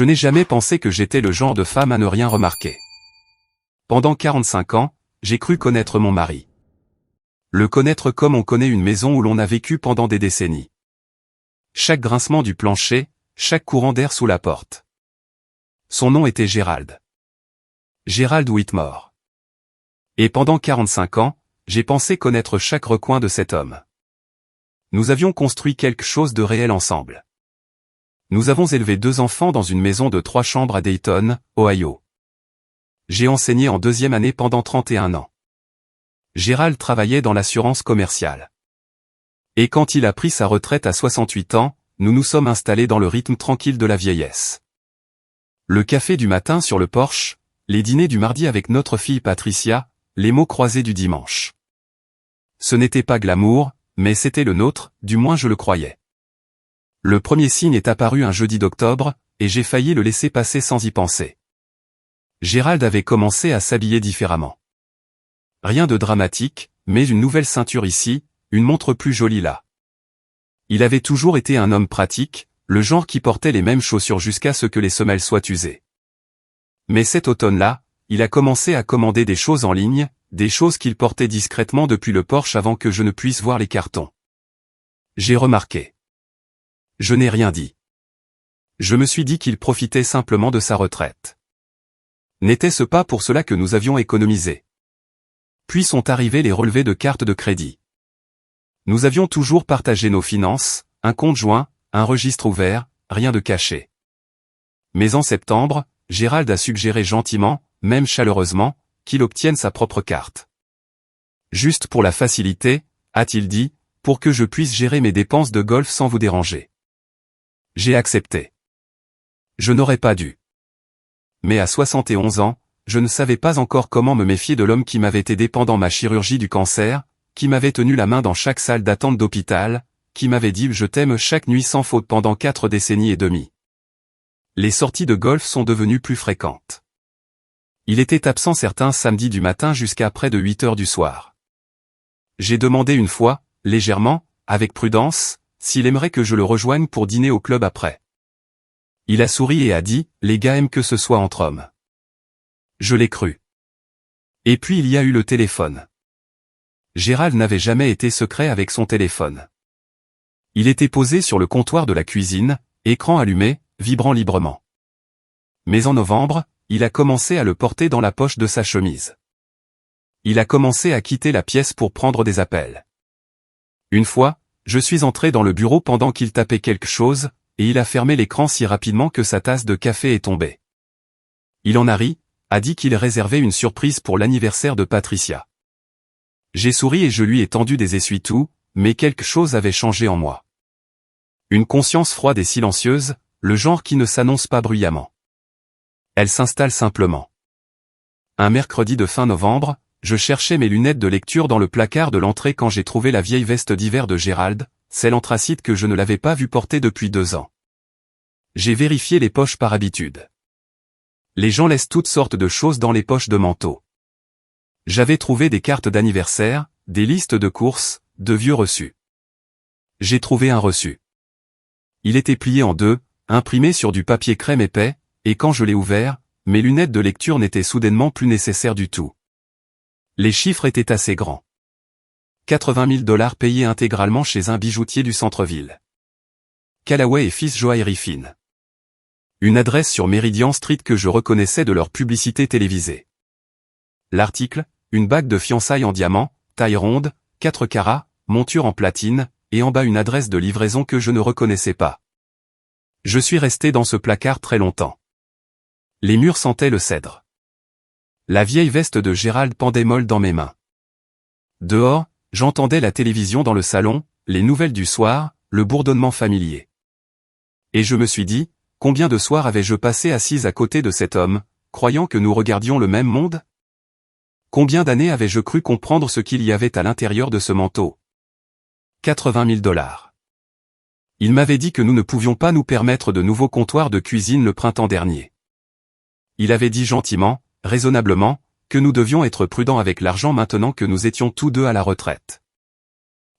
Je n'ai jamais pensé que j'étais le genre de femme à ne rien remarquer. Pendant 45 ans, j'ai cru connaître mon mari. Le connaître comme on connaît une maison où l'on a vécu pendant des décennies. Chaque grincement du plancher, chaque courant d'air sous la porte. Son nom était Gérald. Gérald Whitmore. Et pendant 45 ans, j'ai pensé connaître chaque recoin de cet homme. Nous avions construit quelque chose de réel ensemble. Nous avons élevé 2 enfants dans une maison de 3 chambres à Dayton, Ohio. J'ai enseigné en 2e année pendant 31 ans. Gérald travaillait dans l'assurance commerciale. Et quand il a pris sa retraite à 68 ans, nous nous sommes installés dans le rythme tranquille de la vieillesse. Le café du matin sur le porche, les dîners du mardi avec notre fille Patricia, les mots croisés du dimanche. Ce n'était pas glamour, mais c'était le nôtre, du moins je le croyais. Le premier signe est apparu un jeudi d'octobre, et j'ai failli le laisser passer sans y penser. Gérald avait commencé à s'habiller différemment. Rien de dramatique, mais une nouvelle ceinture ici, une montre plus jolie là. Il avait toujours été un homme pratique, le genre qui portait les mêmes chaussures jusqu'à ce que les semelles soient usées. Mais cet automne-là, il a commencé à commander des choses en ligne, des choses qu'il portait discrètement depuis le porche avant que je ne puisse voir les cartons. J'ai remarqué. Je n'ai rien dit. Je me suis dit qu'il profitait simplement de sa retraite. N'était-ce pas pour cela que nous avions économisé? Puis sont arrivés les relevés de cartes de crédit. Nous avions toujours partagé nos finances, un compte joint, un registre ouvert, rien de caché. Mais en septembre, Gérald a suggéré gentiment, même chaleureusement, qu'il obtienne sa propre carte. Juste pour la facilité, a-t-il dit, pour que je puisse gérer mes dépenses de golf sans vous déranger. J'ai accepté. Je n'aurais pas dû. Mais à 71 ans, je ne savais pas encore comment me méfier de l'homme qui m'avait aidé pendant ma chirurgie du cancer, qui m'avait tenu la main dans chaque salle d'attente d'hôpital, qui m'avait dit « je t'aime » chaque nuit sans faute pendant 4 décennies et demie. Les sorties de golf sont devenues plus fréquentes. Il était absent certains samedis du matin jusqu'à près de 8 heures du soir. J'ai demandé une fois, légèrement, avec prudence, s'il aimerait que je le rejoigne pour dîner au club après. Il a souri et a dit « les gars aiment que ce soit entre hommes ». Je l'ai cru. Et puis il y a eu le téléphone. Gérald n'avait jamais été secret avec son téléphone. Il était posé sur le comptoir de la cuisine, écran allumé, vibrant librement. Mais en novembre, il a commencé à le porter dans la poche de sa chemise. Il a commencé à quitter la pièce pour prendre des appels. Une fois, je suis entré dans le bureau pendant qu'il tapait quelque chose, et il a fermé l'écran si rapidement que sa tasse de café est tombée. Il en a ri, a dit qu'il réservait une surprise pour l'anniversaire de Patricia. J'ai souri et je lui ai tendu des essuie-tout, mais quelque chose avait changé en moi. Une conscience froide et silencieuse, le genre qui ne s'annonce pas bruyamment. Elle s'installe simplement. Un mercredi de fin novembre, je cherchais mes lunettes de lecture dans le placard de l'entrée quand j'ai trouvé la vieille veste d'hiver de Gérald, celle anthracite que je ne l'avais pas vue porter depuis 2 ans. J'ai vérifié les poches par habitude. Les gens laissent toutes sortes de choses dans les poches de manteau. J'avais trouvé des cartes d'anniversaire, des listes de courses, de vieux reçus. J'ai trouvé un reçu. Il était plié en 2, imprimé sur du papier crème épais, et quand je l'ai ouvert, mes lunettes de lecture n'étaient soudainement plus nécessaires du tout. Les chiffres étaient assez grands. 80 000 $ payés intégralement chez un bijoutier du centre-ville. Callaway et fils Joaillerie fine. Une adresse sur Meridian Street que je reconnaissais de leur publicité télévisée. L'article, une bague de fiançailles en diamant, taille ronde, 4 carats, monture en platine, et en bas une adresse de livraison que je ne reconnaissais pas. Je suis resté dans ce placard très longtemps. Les murs sentaient le cèdre. La vieille veste de Gérald pendait molle dans mes mains. Dehors, j'entendais la télévision dans le salon, les nouvelles du soir, le bourdonnement familier. Et je me suis dit, combien de soirs avais-je passé assise à côté de cet homme, croyant que nous regardions le même monde? Combien d'années avais-je cru comprendre ce qu'il y avait à l'intérieur de ce manteau? 80 000 $. Il m'avait dit que nous ne pouvions pas nous permettre de nouveaux comptoirs de cuisine le printemps dernier. Il avait dit gentiment, raisonnablement, que nous devions être prudents avec l'argent maintenant que nous étions tous deux à la retraite.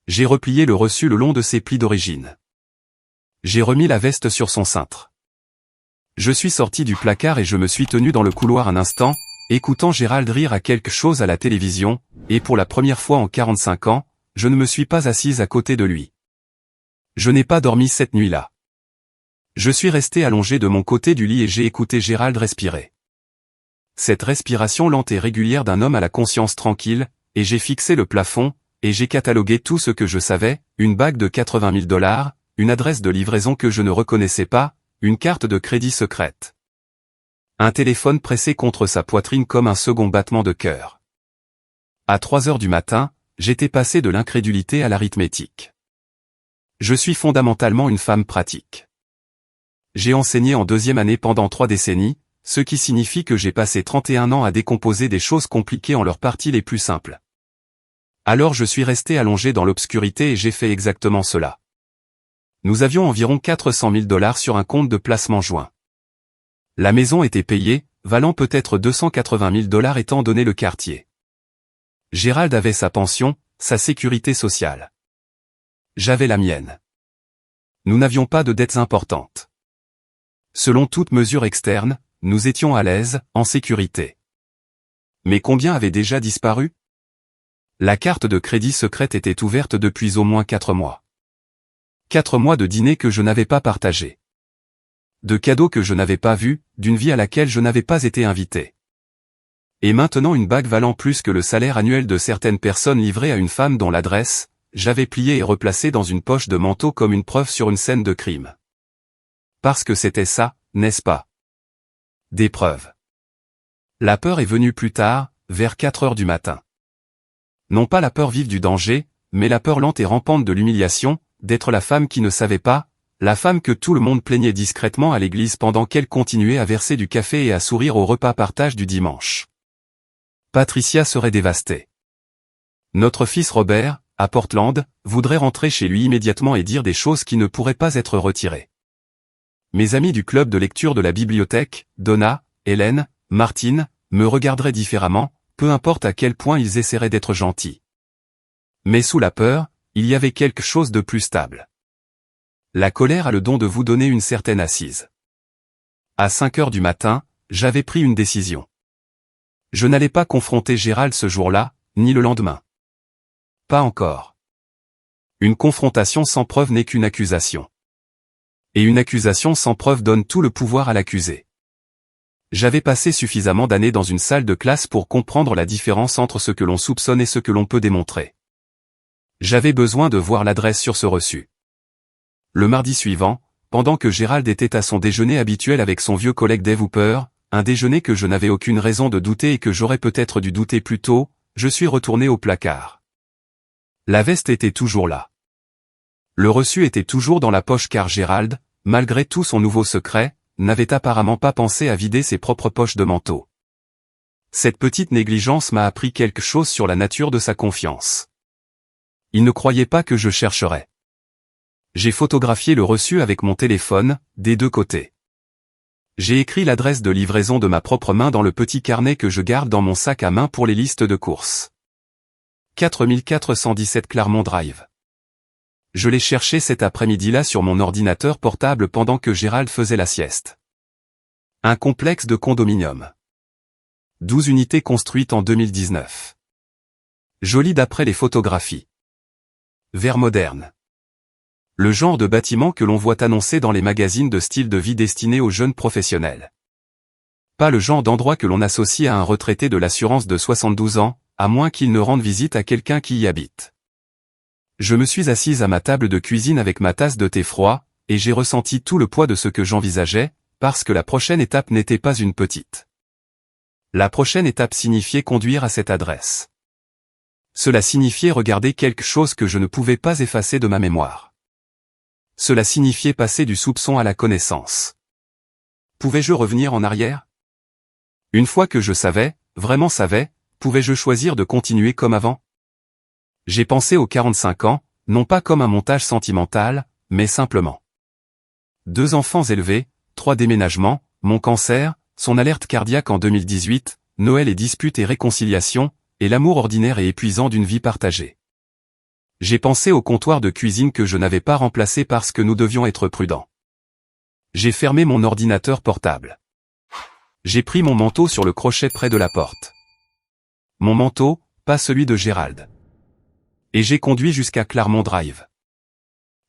J'ai replié le reçu le long de ses plis d'origine. J'ai remis la veste sur son cintre. Je suis sorti du placard et je me suis tenu dans le couloir un instant, écoutant Gérald rire à quelque chose à la télévision, et pour la première fois en 45 ans, je ne me suis pas assise à côté de lui. Je n'ai pas dormi cette nuit-là. Je suis resté allongé de mon côté du lit et j'ai écouté Gérald respirer. Cette respiration lente et régulière d'un homme à la conscience tranquille, et j'ai fixé le plafond, et j'ai catalogué tout ce que je savais, une bague de 80 000 $, une adresse de livraison que je ne reconnaissais pas, une carte de crédit secrète. Un téléphone pressé contre sa poitrine comme un second battement de cœur. À 3 heures du matin, j'étais passé de l'incrédulité à l'arithmétique. Je suis fondamentalement une femme pratique. J'ai enseigné en 2e année pendant 3 décennies, ce qui signifie que j'ai passé 31 ans à décomposer des choses compliquées en leurs parties les plus simples. Alors je suis resté allongé dans l'obscurité et j'ai fait exactement cela. Nous avions environ 400 000 $ sur un compte de placement joint. La maison était payée, valant peut-être 280 000 $ étant donné le quartier. Gérald avait sa pension, sa sécurité sociale. J'avais la mienne. Nous n'avions pas de dettes importantes. Selon toute mesure externe, nous étions à l'aise, en sécurité. Mais combien avait déjà disparu? La carte de crédit secrète était ouverte depuis au moins 4 mois. 4 mois de dîners que je n'avais pas partagés. De cadeaux que je n'avais pas vus, d'une vie à laquelle je n'avais pas été invité. Et maintenant une bague valant plus que le salaire annuel de certaines personnes livrées à une femme dont l'adresse, j'avais plié et replacé dans une poche de manteau comme une preuve sur une scène de crime. Parce que c'était ça, n'est-ce pas? Des preuves. La peur est venue plus tard, vers 4 heures du matin. Non pas la peur vive du danger, mais la peur lente et rampante de l'humiliation, d'être la femme qui ne savait pas, la femme que tout le monde plaignait discrètement à l'église pendant qu'elle continuait à verser du café et à sourire au repas partage du dimanche. Patricia serait dévastée. Notre fils Robert, à Portland, voudrait rentrer chez lui immédiatement et dire des choses qui ne pourraient pas être retirées. Mes amis du club de lecture de la bibliothèque, Donna, Hélène, Martine, me regarderaient différemment, peu importe à quel point ils essaieraient d'être gentils. Mais sous la peur, il y avait quelque chose de plus stable. La colère a le don de vous donner une certaine assise. À 5 heures du matin, j'avais pris une décision. Je n'allais pas confronter Gérald ce jour-là, ni le lendemain. Pas encore. Une confrontation sans preuve n'est qu'une accusation. Et une accusation sans preuve donne tout le pouvoir à l'accusé. J'avais passé suffisamment d'années dans une salle de classe pour comprendre la différence entre ce que l'on soupçonne et ce que l'on peut démontrer. J'avais besoin de voir l'adresse sur ce reçu. Le mardi suivant, pendant que Gérald était à son déjeuner habituel avec son vieux collègue Dave Hooper, un déjeuner que je n'avais aucune raison de douter et que j'aurais peut-être dû douter plus tôt, je suis retourné au placard. La veste était toujours là. Le reçu était toujours dans la poche car Gérald, malgré tout son nouveau secret, n'avait apparemment pas pensé à vider ses propres poches de manteau. Cette petite négligence m'a appris quelque chose sur la nature de sa confiance. Il ne croyait pas que je chercherais. J'ai photographié le reçu avec mon téléphone, des 2 côtés. J'ai écrit l'adresse de livraison de ma propre main dans le petit carnet que je garde dans mon sac à main pour les listes de courses. 4417 Claremont Drive. Je l'ai cherché cet après-midi-là sur mon ordinateur portable pendant que Gérald faisait la sieste. Un complexe de condominium. 12 unités construites en 2019. Joli d'après les photographies. Vert moderne. Le genre de bâtiment que l'on voit annoncé dans les magazines de style de vie destinés aux jeunes professionnels. Pas le genre d'endroit que l'on associe à un retraité de l'assurance de 72 ans, à moins qu'il ne rende visite à quelqu'un qui y habite. Je me suis assise à ma table de cuisine avec ma tasse de thé froid, et j'ai ressenti tout le poids de ce que j'envisageais, parce que la prochaine étape n'était pas une petite. La prochaine étape signifiait conduire à cette adresse. Cela signifiait regarder quelque chose que je ne pouvais pas effacer de ma mémoire. Cela signifiait passer du soupçon à la connaissance. Pouvais-je revenir en arrière? Une fois que je savais, vraiment savais, pouvais-je choisir de continuer comme avant? J'ai pensé aux 45 ans, non pas comme un montage sentimental, mais simplement. 2 enfants élevés, 3 déménagements, mon cancer, son alerte cardiaque en 2018, Noël et disputes et réconciliations, et l'amour ordinaire et épuisant d'une vie partagée. J'ai pensé au comptoir de cuisine que je n'avais pas remplacé parce que nous devions être prudents. J'ai fermé mon ordinateur portable. J'ai pris mon manteau sur le crochet près de la porte. Mon manteau, pas celui de Gérald. Et j'ai conduit jusqu'à Claremont Drive.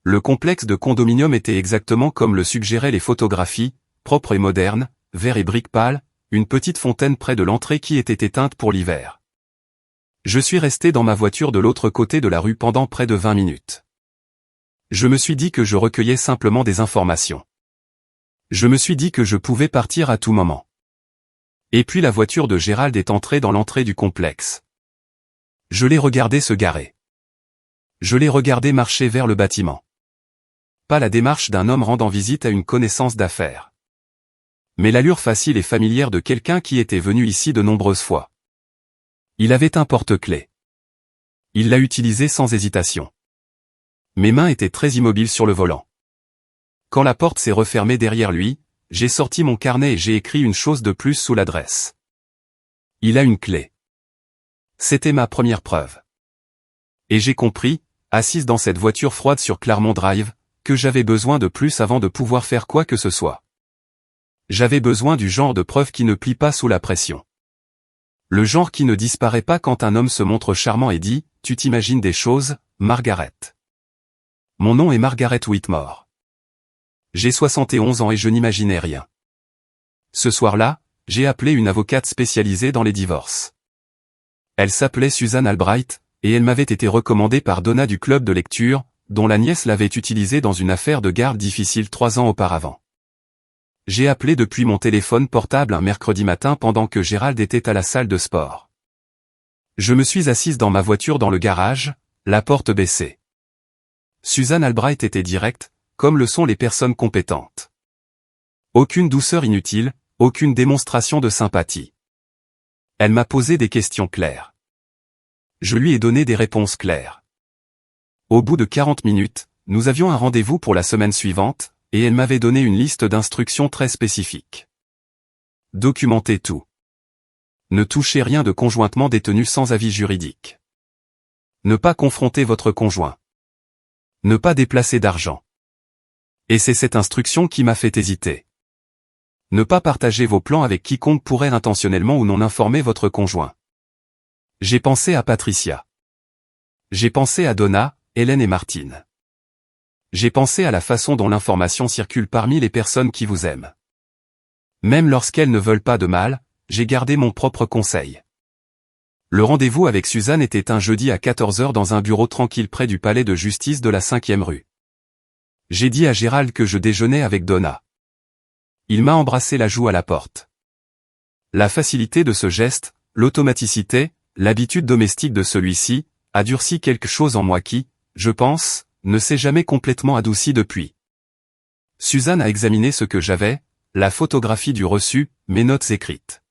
Le complexe de condominium était exactement comme le suggéraient les photographies, propre et moderne, verre et briques pâles, une petite fontaine près de l'entrée qui était éteinte pour l'hiver. Je suis resté dans ma voiture de l'autre côté de la rue pendant près de 20 minutes. Je me suis dit que je recueillais simplement des informations. Je me suis dit que je pouvais partir à tout moment. Et puis la voiture de Gérald est entrée dans l'entrée du complexe. Je l'ai regardé se garer. Je l'ai regardé marcher vers le bâtiment. Pas la démarche d'un homme rendant visite à une connaissance d'affaires. Mais l'allure facile et familière de quelqu'un qui était venu ici de nombreuses fois. Il avait un porte-clés. Il l'a utilisé sans hésitation. Mes mains étaient très immobiles sur le volant. Quand la porte s'est refermée derrière lui, j'ai sorti mon carnet et j'ai écrit une chose de plus sous l'adresse. Il a une clé. C'était ma première preuve. Et j'ai compris, assise dans cette voiture froide sur Claremont Drive, que j'avais besoin de plus avant de pouvoir faire quoi que ce soit. J'avais besoin du genre de preuve qui ne plie pas sous la pression. Le genre qui ne disparaît pas quand un homme se montre charmant et dit « Tu t'imagines des choses, Margaret ». Mon nom est Margaret Whitmore. J'ai 71 ans et je n'imaginais rien. Ce soir-là, j'ai appelé une avocate spécialisée dans les divorces. Elle s'appelait Susan Albright, et elle m'avait été recommandée par Donna du club de lecture, dont la nièce l'avait utilisée dans une affaire de garde difficile 3 ans auparavant. J'ai appelé depuis mon téléphone portable un mercredi matin pendant que Gérald était à la salle de sport. Je me suis assise dans ma voiture dans le garage, la porte baissée. Susan Albright était directe, comme le sont les personnes compétentes. Aucune douceur inutile, aucune démonstration de sympathie. Elle m'a posé des questions claires. Je lui ai donné des réponses claires. Au bout de 40 minutes, nous avions un rendez-vous pour la semaine suivante, et elle m'avait donné une liste d'instructions très spécifiques. Documentez tout. Ne touchez rien de conjointement détenu sans avis juridique. Ne pas confronter votre conjoint. Ne pas déplacer d'argent. Et c'est cette instruction qui m'a fait hésiter. Ne pas partager vos plans avec quiconque pourrait intentionnellement ou non informer votre conjoint. J'ai pensé à Patricia. J'ai pensé à Donna, Hélène et Martine. J'ai pensé à la façon dont l'information circule parmi les personnes qui vous aiment. Même lorsqu'elles ne veulent pas de mal, j'ai gardé mon propre conseil. Le rendez-vous avec Suzanne était un jeudi à 14 h dans un bureau tranquille près du palais de justice de la 5e rue. J'ai dit à Gérald que je déjeunais avec Donna. Il m'a embrassé la joue à la porte. La facilité de ce geste, l'automaticité, l'habitude domestique de celui-ci, a durci quelque chose en moi qui, je pense, ne s'est jamais complètement adouci depuis. Suzanne a examiné ce que j'avais, la photographie du reçu, mes notes écrites.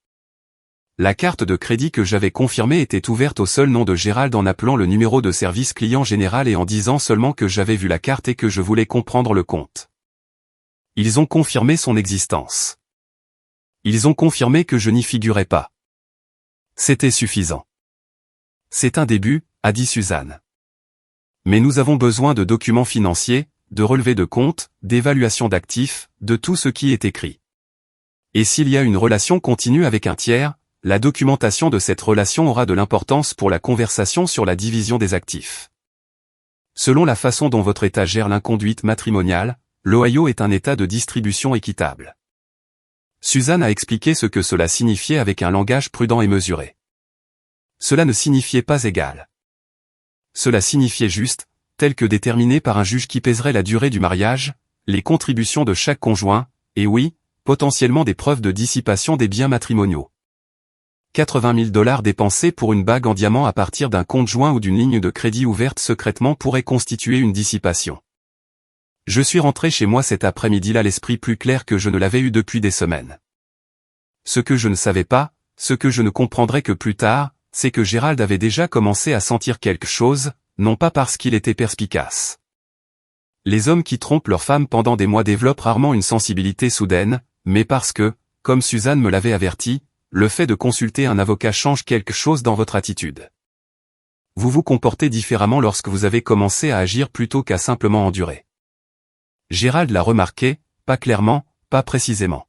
La carte de crédit que j'avais confirmée était ouverte au seul nom de Gérald en appelant le numéro de service client général et en disant seulement que j'avais vu la carte et que je voulais comprendre le compte. Ils ont confirmé son existence. Ils ont confirmé que je n'y figurais pas. C'était suffisant. C'est un début, a dit Suzanne. Mais nous avons besoin de documents financiers, de relevés de comptes, d'évaluation d'actifs, de tout ce qui est écrit. Et s'il y a une relation continue avec un tiers, la documentation de cette relation aura de l'importance pour la conversation sur la division des actifs. Selon la façon dont votre État gère l'inconduite matrimoniale, l'Ohio est un État de distribution équitable. Suzanne a expliqué ce que cela signifiait avec un langage prudent et mesuré. Cela ne signifiait pas égal. Cela signifiait juste, tel que déterminé par un juge qui pèserait la durée du mariage, les contributions de chaque conjoint, et oui, potentiellement des preuves de dissipation des biens matrimoniaux. 80 000 $ dépensés pour une bague en diamant à partir d'un compte joint ou d'une ligne de crédit ouverte secrètement pourrait constituer une dissipation. Je suis rentré chez moi cet après-midi-là l'esprit plus clair que je ne l'avais eu depuis des semaines. Ce que je ne savais pas, ce que je ne comprendrais que plus tard, c'est que Gérald avait déjà commencé à sentir quelque chose, non pas parce qu'il était perspicace. Les hommes qui trompent leurs femmes pendant des mois développent rarement une sensibilité soudaine, mais parce que, comme Suzanne me l'avait averti, le fait de consulter un avocat change quelque chose dans votre attitude. Vous vous comportez différemment lorsque vous avez commencé à agir plutôt qu'à simplement endurer. Gérald l'a remarqué, pas clairement, pas précisément.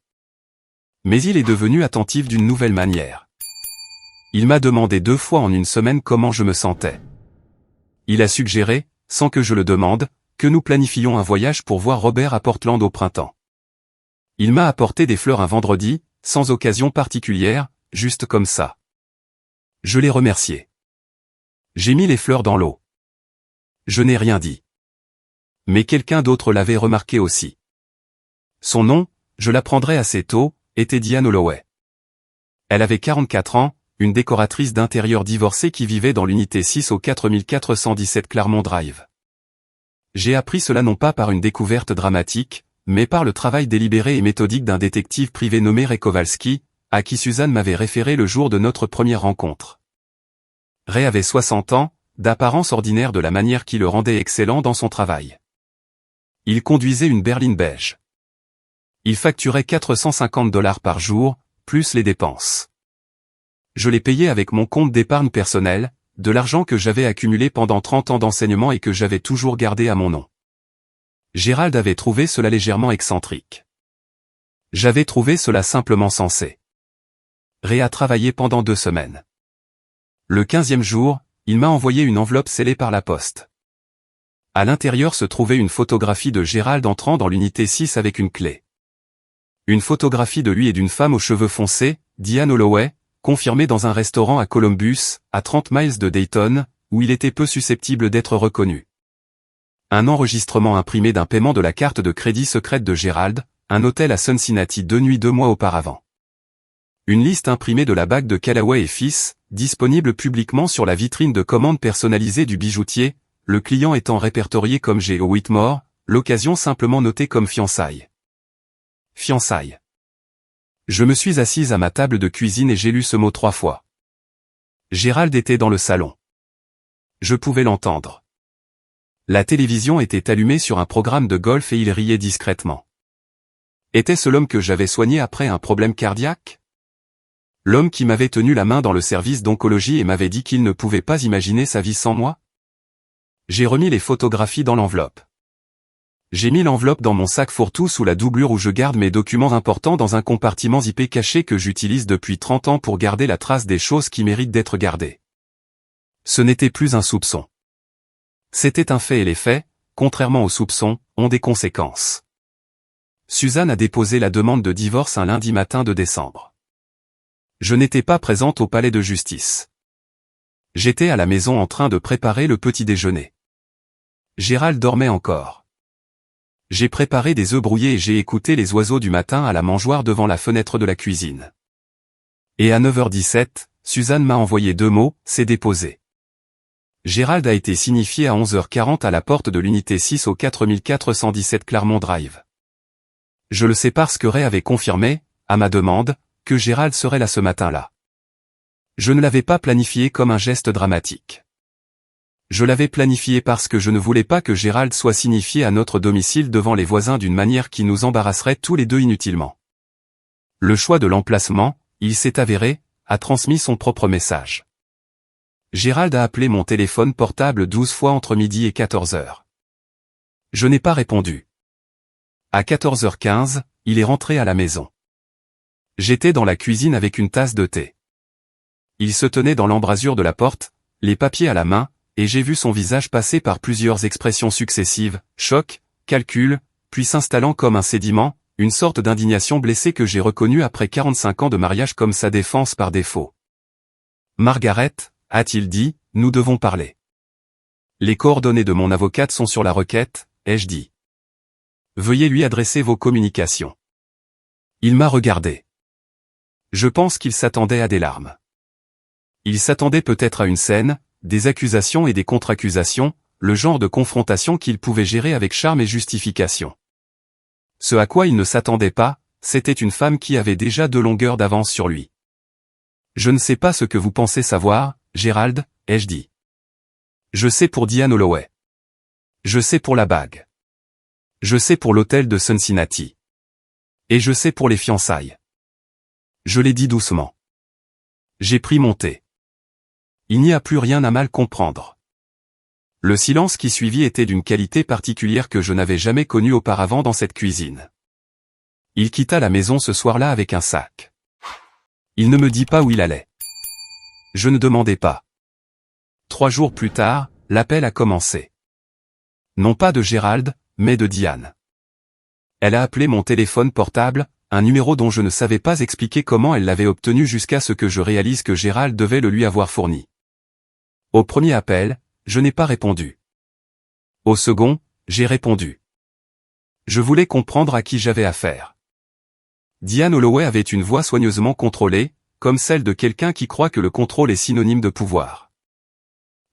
Mais il est devenu attentif d'une nouvelle manière. Il m'a demandé 2 fois en une semaine comment je me sentais. Il a suggéré, sans que je le demande, que nous planifions un voyage pour voir Robert à Portland au printemps. Il m'a apporté des fleurs un vendredi, sans occasion particulière, juste comme ça. Je l'ai remercié. J'ai mis les fleurs dans l'eau. Je n'ai rien dit. Mais quelqu'un d'autre l'avait remarqué aussi. Son nom, je l'apprendrai assez tôt, était Diane Holloway. Elle avait 44 ans, une décoratrice d'intérieur divorcée qui vivait dans l'unité 6 au 4417 Claremont Drive. J'ai appris cela non pas par une découverte dramatique, mais par le travail délibéré et méthodique d'un détective privé nommé Ray Kowalski, à qui Suzanne m'avait référé le jour de notre première rencontre. Ray avait 60 ans, d'apparence ordinaire de la manière qui le rendait excellent dans son travail. Il conduisait une berline beige. Il facturait $450 par jour, plus les dépenses. Je l'ai payé avec mon compte d'épargne personnel, de l'argent que j'avais accumulé pendant 30 ans d'enseignement et que j'avais toujours gardé à mon nom. Gérald avait trouvé cela légèrement excentrique. J'avais trouvé cela simplement sensé. Ray a travaillé pendant 2 semaines. Le 15e jour, il m'a envoyé une enveloppe scellée par la poste. À l'intérieur se trouvait une photographie de Gérald entrant dans l'unité 6 avec une clé. Une photographie de lui et d'une femme aux cheveux foncés, Diane Holloway, confirmée dans un restaurant à Columbus, à 30 miles de Dayton, où il était peu susceptible d'être reconnu. Un enregistrement imprimé d'un paiement de la carte de crédit secrète de Gérald, un hôtel à Cincinnati 2 nuits 2 mois auparavant. Une liste imprimée de la bague de Callaway et Fils, disponible publiquement sur la vitrine de commande personnalisée du bijoutier, le client étant répertorié comme G.O. Whitmore, l'occasion simplement notée comme fiançailles. Fiançailles. Je me suis assise à ma table de cuisine et j'ai lu ce mot 3 fois. Gérald était dans le salon. Je pouvais l'entendre. La télévision était allumée sur un programme de golf et il riait discrètement. Était-ce l'homme que j'avais soigné après un problème cardiaque? L'homme qui m'avait tenu la main dans le service d'oncologie et m'avait dit qu'il ne pouvait pas imaginer sa vie sans moi? J'ai remis les photographies dans l'enveloppe. J'ai mis l'enveloppe dans mon sac fourre-tout sous la doublure où je garde mes documents importants dans un compartiment zippé caché que j'utilise depuis 30 ans pour garder la trace des choses qui méritent d'être gardées. Ce n'était plus un soupçon. C'était un fait et les faits, contrairement aux soupçons, ont des conséquences. Suzanne a déposé la demande de divorce un lundi matin de décembre. Je n'étais pas présente au palais de justice. J'étais à la maison en train de préparer le petit déjeuner. Gérald dormait encore. J'ai préparé des œufs brouillés et j'ai écouté les oiseaux du matin à la mangeoire devant la fenêtre de la cuisine. Et à 9h17, Suzanne m'a envoyé 2 mots, c'est déposé. Gérald a été signifié à 11h40 à la porte de l'unité 6 au 4417 Claremont Drive. Je le sais parce que Ray avait confirmé, à ma demande, que Gérald serait là ce matin-là. Je ne l'avais pas planifié comme un geste dramatique. Je l'avais planifié parce que je ne voulais pas que Gérald soit signifié à notre domicile devant les voisins d'une manière qui nous embarrasserait tous les deux inutilement. Le choix de l'emplacement, il s'est avéré, a transmis son propre message. Gérald a appelé mon téléphone portable 12 fois entre midi et 14h. Je n'ai pas répondu. À 14h15, il est rentré à la maison. J'étais dans la cuisine avec une tasse de thé. Il se tenait dans l'embrasure de la porte, les papiers à la main, et j'ai vu son visage passer par plusieurs expressions successives, choc, calcul, puis s'installant comme un sédiment, une sorte d'indignation blessée que j'ai reconnue après 45 ans de mariage comme sa défense par défaut. Margaret, a-t-il dit, nous devons parler. Les coordonnées de mon avocate sont sur la requête, ai-je dit. Veuillez lui adresser vos communications. Il m'a regardé. Je pense qu'il s'attendait à des larmes. Il s'attendait peut-être à une scène, des accusations et des contre-accusations, le genre de confrontation qu'il pouvait gérer avec charme et justification. Ce à quoi il ne s'attendait pas, c'était une femme qui avait déjà 2 longueurs d'avance sur lui. Je ne sais pas ce que vous pensez savoir, Gérald, ai-je dit. Je sais pour Diane Holloway. Je sais pour la bague. Je sais pour l'hôtel de Cincinnati. Et je sais pour les fiançailles. Je l'ai dit doucement. J'ai pris mon thé. Il n'y a plus rien à mal comprendre. Le silence qui suivit était d'une qualité particulière que je n'avais jamais connue auparavant dans cette cuisine. Il quitta la maison ce soir-là avec un sac. Il ne me dit pas où il allait. Je ne demandais pas. 3 jours plus tard, l'appel a commencé. Non pas de Gérald, mais de Diane. Elle a appelé mon téléphone portable, un numéro dont je ne savais pas expliquer comment elle l'avait obtenu jusqu'à ce que je réalise que Gérald devait le lui avoir fourni. Au premier appel, je n'ai pas répondu. Au second, j'ai répondu. Je voulais comprendre à qui j'avais affaire. Diane Holloway avait une voix soigneusement contrôlée, comme celle de quelqu'un qui croit que le contrôle est synonyme de pouvoir.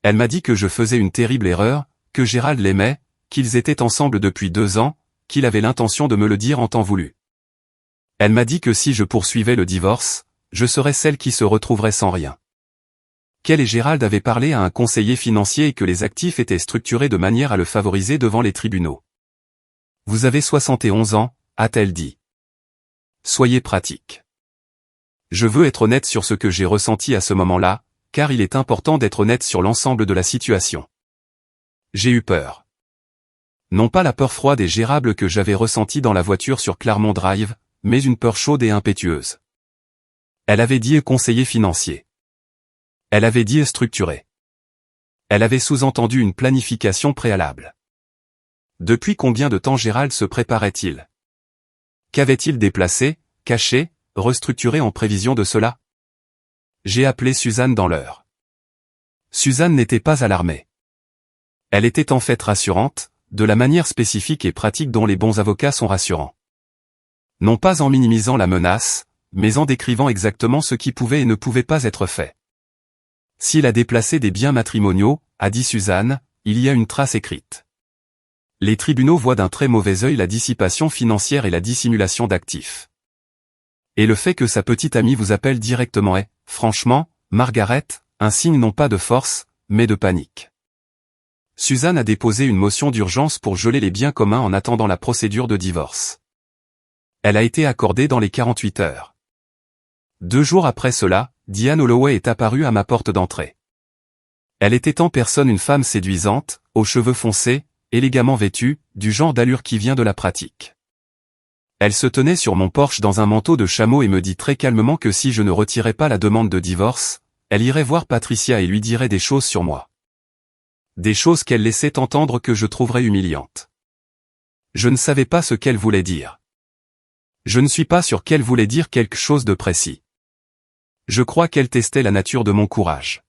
Elle m'a dit que je faisais une terrible erreur, que Gérald l'aimait, qu'ils étaient ensemble depuis 2 ans, qu'il avait l'intention de me le dire en temps voulu. Elle m'a dit que si je poursuivais le divorce, je serais celle qui se retrouverait sans rien. Qu'elle et Gérald avaient parlé à un conseiller financier et que les actifs étaient structurés de manière à le favoriser devant les tribunaux. Vous avez 71 ans, a-t-elle dit. Soyez pratique. Je veux être honnête sur ce que j'ai ressenti à ce moment-là, car il est important d'être honnête sur l'ensemble de la situation. J'ai eu peur. Non pas la peur froide et gérable que j'avais ressentie dans la voiture sur Claremont Drive, mais une peur chaude et impétueuse. Elle avait dit conseiller financier. Elle avait dit structuré. Elle avait sous-entendu une planification préalable. Depuis combien de temps Gérald se préparait-il? Qu'avait-il déplacé, caché, restructuré en prévision de cela? J'ai appelé Suzanne dans l'heure. Suzanne n'était pas alarmée. Elle était en fait rassurante, de la manière spécifique et pratique dont les bons avocats sont rassurants. Non pas en minimisant la menace, mais en décrivant exactement ce qui pouvait et ne pouvait pas être fait. S'il a déplacé des biens matrimoniaux, a dit Suzanne, il y a une trace écrite. Les tribunaux voient d'un très mauvais œil la dissipation financière et la dissimulation d'actifs. Et le fait que sa petite amie vous appelle directement est, franchement, Margaret, un signe non pas de force, mais de panique. Suzanne a déposé une motion d'urgence pour geler les biens communs en attendant la procédure de divorce. Elle a été accordée dans les 48 heures. 2 jours après cela, Diane Holloway est apparue à ma porte d'entrée. Elle était en personne une femme séduisante, aux cheveux foncés, élégamment vêtue, du genre d'allure qui vient de la pratique. Elle se tenait sur mon porche dans un manteau de chameau et me dit très calmement que si je ne retirais pas la demande de divorce, elle irait voir Patricia et lui dirait des choses sur moi. Des choses qu'elle laissait entendre que je trouverais humiliantes. Je ne savais pas ce qu'elle voulait dire. Je ne suis pas sûr qu'elle voulait dire quelque chose de précis. Je crois qu'elle testait la nature de mon courage.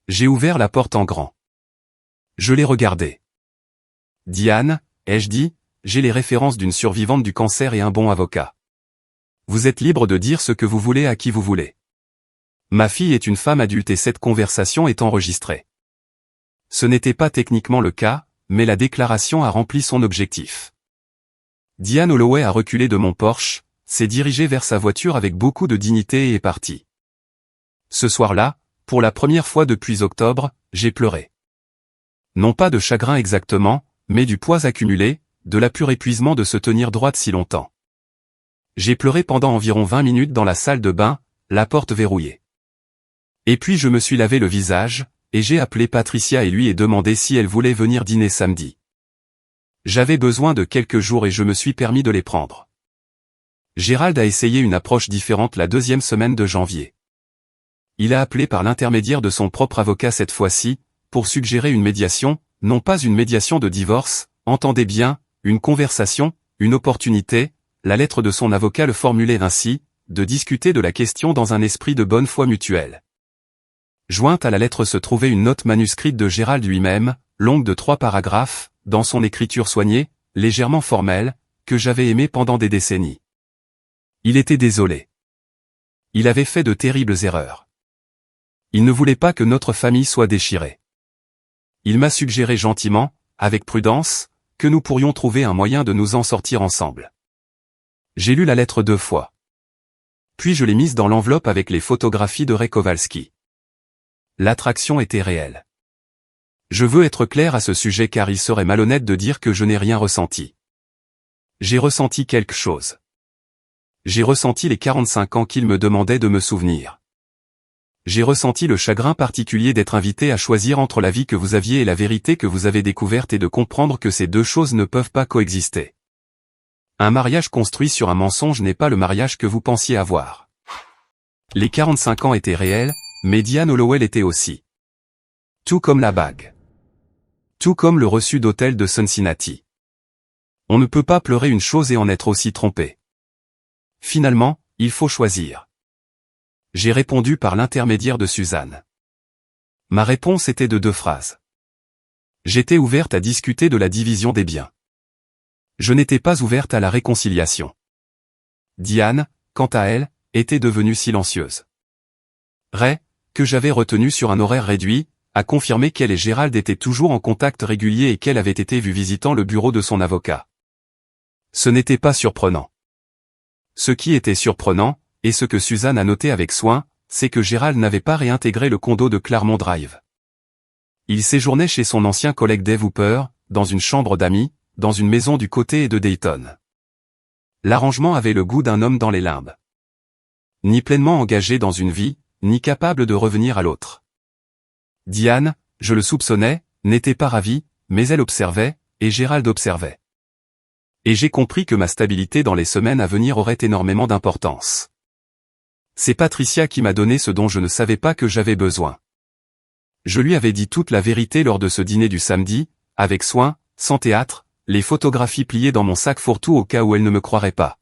J'ai ouvert la porte en grand. Je l'ai regardée. Diane, ai-je dit, j'ai les références d'une survivante du cancer et un bon avocat. Vous êtes libre de dire ce que vous voulez à qui vous voulez. Ma fille est une femme adulte et cette conversation est enregistrée. Ce n'était pas techniquement le cas, mais la déclaration a rempli son objectif. Diane Holloway a reculé de mon porche, s'est dirigée vers sa voiture avec beaucoup de dignité et est partie. Ce soir-là, pour la première fois depuis octobre, j'ai pleuré. Non pas de chagrin exactement, mais du poids accumulé, de la pur épuisement de se tenir droite si longtemps. J'ai pleuré pendant environ 20 minutes dans la salle de bain, la porte verrouillée. Et puis je me suis lavé le visage, et j'ai appelé Patricia et lui ai demandé si elle voulait venir dîner samedi. J'avais besoin de quelques jours et je me suis permis de les prendre. Gérald a essayé une approche différente la 2e semaine de janvier. Il a appelé par l'intermédiaire de son propre avocat cette fois-ci, pour suggérer une médiation, non pas une médiation de divorce, entendez bien, une conversation, une opportunité, la lettre de son avocat le formulait ainsi, de discuter de la question dans un esprit de bonne foi mutuelle. Jointe à la lettre se trouvait une note manuscrite de Gérald lui-même, longue de 3 paragraphes, dans son écriture soignée, légèrement formelle, que j'avais aimée pendant des décennies. Il était désolé. Il avait fait de terribles erreurs. Il ne voulait pas que notre famille soit déchirée. Il m'a suggéré gentiment, avec prudence, que nous pourrions trouver un moyen de nous en sortir ensemble. J'ai lu la lettre 2 fois. Puis je l'ai mise dans l'enveloppe avec les photographies de Ray Kowalski. L'attraction était réelle. Je veux être clair à ce sujet car il serait malhonnête de dire que je n'ai rien ressenti. J'ai ressenti quelque chose. J'ai ressenti les 45 ans qu'il me demandait de me souvenir. J'ai ressenti le chagrin particulier d'être invité à choisir entre la vie que vous aviez et la vérité que vous avez découverte et de comprendre que ces deux choses ne peuvent pas coexister. Un mariage construit sur un mensonge n'est pas le mariage que vous pensiez avoir. Les 45 ans étaient réels, mais Diane Hollowell était aussi. Tout comme la bague. Tout comme le reçu d'hôtel de Cincinnati. On ne peut pas pleurer une chose et en être aussi trompé. Finalement, il faut choisir. J'ai répondu par l'intermédiaire de Suzanne. Ma réponse était de 2 phrases. J'étais ouverte à discuter de la division des biens. Je n'étais pas ouverte à la réconciliation. Diane, quant à elle, était devenue silencieuse. Ray, que j'avais retenu sur un horaire réduit, a confirmé qu'elle et Gérald étaient toujours en contact régulier et qu'elle avait été vue visitant le bureau de son avocat. Ce n'était pas surprenant. Ce qui était surprenant, et ce que Suzanne a noté avec soin, c'est que Gérald n'avait pas réintégré le condo de Claremont Drive. Il séjournait chez son ancien collègue Dave Hooper, dans une chambre d'amis, dans une maison du côté de Dayton. L'arrangement avait le goût d'un homme dans les limbes. Ni pleinement engagé dans une vie, ni capable de revenir à l'autre. Diane, je le soupçonnais, n'était pas ravie, mais elle observait, et Gérald observait. Et j'ai compris que ma stabilité dans les semaines à venir aurait énormément d'importance. C'est Patricia qui m'a donné ce dont je ne savais pas que j'avais besoin. Je lui avais dit toute la vérité lors de ce dîner du samedi, avec soin, sans théâtre, les photographies pliées dans mon sac fourre-tout au cas où elle ne me croirait pas.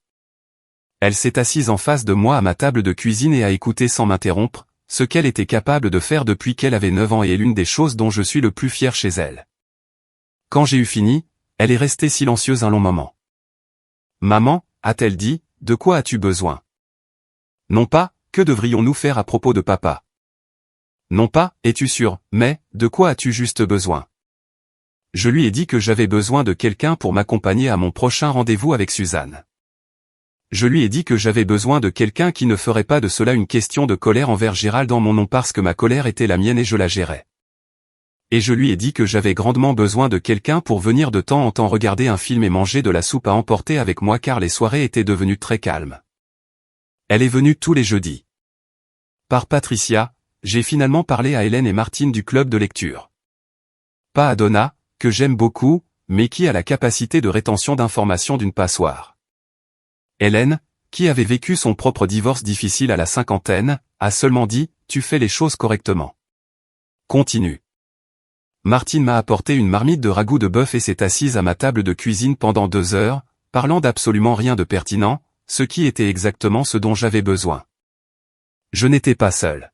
Elle s'est assise en face de moi à ma table de cuisine et a écouté sans m'interrompre, ce qu'elle était capable de faire depuis qu'elle avait 9 ans et est l'une des choses dont je suis le plus fier chez elle. Quand j'ai eu fini, elle est restée silencieuse un long moment. Maman, a-t-elle dit, de quoi as-tu besoin? Non pas, que devrions-nous faire à propos de papa? Non pas, es-tu sûr, mais, de quoi as-tu juste besoin? Je lui ai dit que j'avais besoin de quelqu'un pour m'accompagner à mon prochain rendez-vous avec Suzanne. Je lui ai dit que j'avais besoin de quelqu'un qui ne ferait pas de cela une question de colère envers Gérald en mon nom parce que ma colère était la mienne et je la gérais. Et je lui ai dit que j'avais grandement besoin de quelqu'un pour venir de temps en temps regarder un film et manger de la soupe à emporter avec moi car les soirées étaient devenues très calmes. Elle est venue tous les jeudis. Par Patricia, j'ai finalement parlé à Hélène et Martine du club de lecture. Pas à Donna, que j'aime beaucoup, mais qui a la capacité de rétention d'informations d'une passoire. Hélène, qui avait vécu son propre divorce difficile à la 50aine, a seulement dit « Tu fais les choses correctement. Continue ». Martine m'a apporté une marmite de ragoût de bœuf et s'est assise à ma table de cuisine pendant 2 heures, parlant d'absolument rien de pertinent, ce qui était exactement ce dont j'avais besoin. Je n'étais pas seul.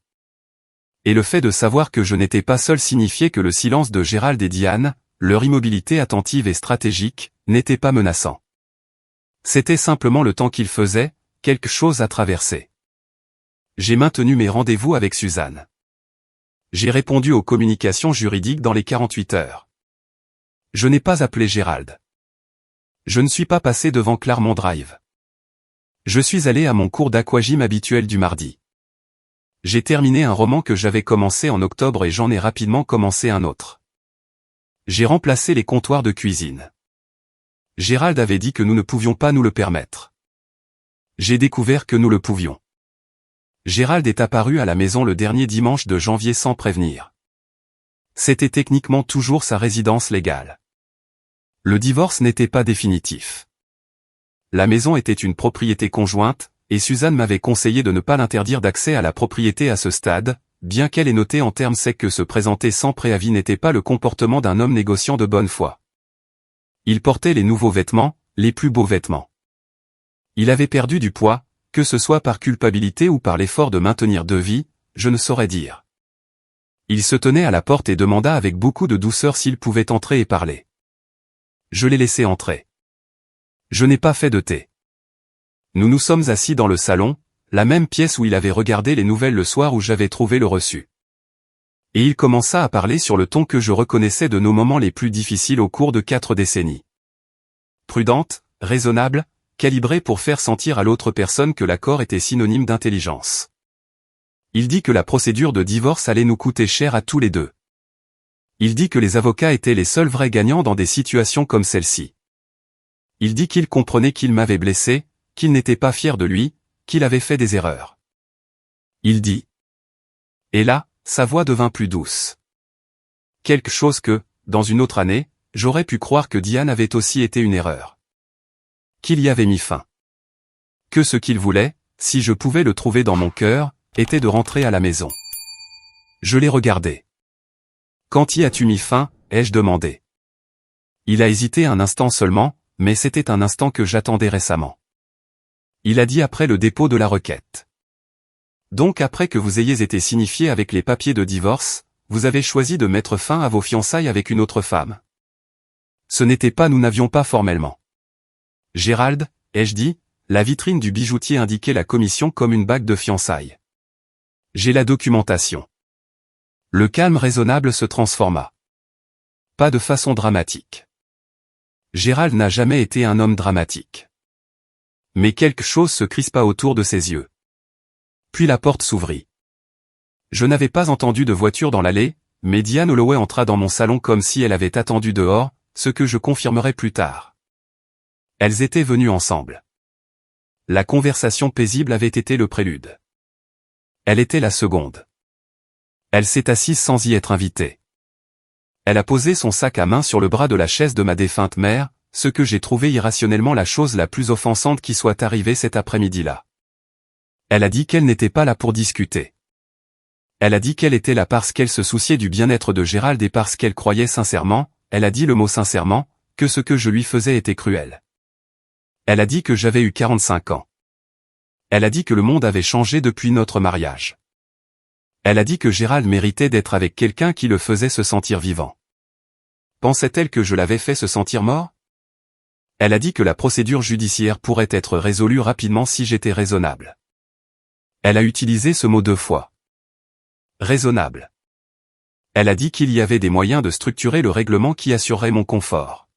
Et le fait de savoir que je n'étais pas seul signifiait que le silence de Gérald et Diane, leur immobilité attentive et stratégique, n'était pas menaçant. C'était simplement le temps qu'il faisait, quelque chose à traverser. J'ai maintenu mes rendez-vous avec Suzanne. J'ai répondu aux communications juridiques dans les 48 heures. Je n'ai pas appelé Gérald. Je ne suis pas passé devant Claremont Drive. Je suis allé à mon cours d'aquagym habituel du mardi. J'ai terminé un roman que j'avais commencé en octobre et j'en ai rapidement commencé un autre. J'ai remplacé les comptoirs de cuisine. Gérald avait dit que nous ne pouvions pas nous le permettre. J'ai découvert que nous le pouvions. Gérald est apparu à la maison le dernier dimanche de janvier sans prévenir. C'était techniquement toujours sa résidence légale. Le divorce n'était pas définitif. La maison était une propriété conjointe, et Suzanne m'avait conseillé de ne pas l'interdire d'accès à la propriété à ce stade, bien qu'elle ait noté en termes secs que se présenter sans préavis n'était pas le comportement d'un homme négociant de bonne foi. Il portait les nouveaux vêtements, les plus beaux vêtements. Il avait perdu du poids, que ce soit par culpabilité ou par l'effort de maintenir 2 vies, je ne saurais dire. Il se tenait à la porte et demanda avec beaucoup de douceur s'il pouvait entrer et parler. Je l'ai laissé entrer. Je n'ai pas fait de thé. Nous nous sommes assis dans le salon, la même pièce où il avait regardé les nouvelles le soir où j'avais trouvé le reçu. Et il commença à parler sur le ton que je reconnaissais de nos moments les plus difficiles au cours de 4 décennies. Prudente, raisonnable, calibrée pour faire sentir à l'autre personne que l'accord était synonyme d'intelligence. Il dit que la procédure de divorce allait nous coûter cher à tous les deux. Il dit que les avocats étaient les seuls vrais gagnants dans des situations comme celle-ci. Il dit qu'il comprenait qu'il m'avait blessé, qu'il n'était pas fier de lui, qu'il avait fait des erreurs. Il dit. Et là, sa voix devint plus douce. Quelque chose que, dans une autre année, j'aurais pu croire que Diane avait aussi été une erreur. qu'il y avait mis fin. Que ce qu'il voulait, si je pouvais le trouver dans mon cœur, était de rentrer à la maison. Je l'ai regardé. Quand y as-tu mis fin, ai-je demandé. Il a hésité un instant seulement, mais c'était un instant que j'attendais récemment. Il a dit après le dépôt de la requête. Donc après que vous ayez été signifié avec les papiers de divorce, vous avez choisi de mettre fin à vos fiançailles avec une autre femme. Ce n'était pas nous n'avions pas formellement. Gérald, ai-je dit, la vitrine du bijoutier indiquait la commission comme une bague de fiançailles. J'ai la documentation. Le calme raisonnable se transforma. Pas de façon dramatique. Gérald n'a jamais été un homme dramatique. Mais quelque chose se crispa autour de ses yeux. Puis la porte s'ouvrit. Je n'avais pas entendu de voiture dans l'allée, mais Diane Holloway entra dans mon salon comme si elle avait attendu dehors, ce que je confirmerai plus tard. Elles étaient venues ensemble. La conversation paisible avait été le prélude. Elle était la seconde. Elle s'est assise sans y être invitée. Elle a posé son sac à main sur le bras de la chaise de ma défunte mère, ce que j'ai trouvé irrationnellement la chose la plus offensante qui soit arrivée cet après-midi-là. Elle a dit qu'elle n'était pas là pour discuter. Elle a dit qu'elle était là parce qu'elle se souciait du bien-être de Gérald et parce qu'elle croyait sincèrement, elle a dit le mot sincèrement, que ce que je lui faisais était cruel. Elle a dit que j'avais eu 45 ans. Elle a dit que le monde avait changé depuis notre mariage. Elle a dit que Gérald méritait d'être avec quelqu'un qui le faisait se sentir vivant. Pensait-elle que je l'avais fait se sentir mort? Elle a dit que la procédure judiciaire pourrait être résolue rapidement si j'étais raisonnable. Elle a utilisé ce mot 2 fois. Raisonnable. Elle a dit qu'il y avait des moyens de structurer le règlement qui assurerait mon confort.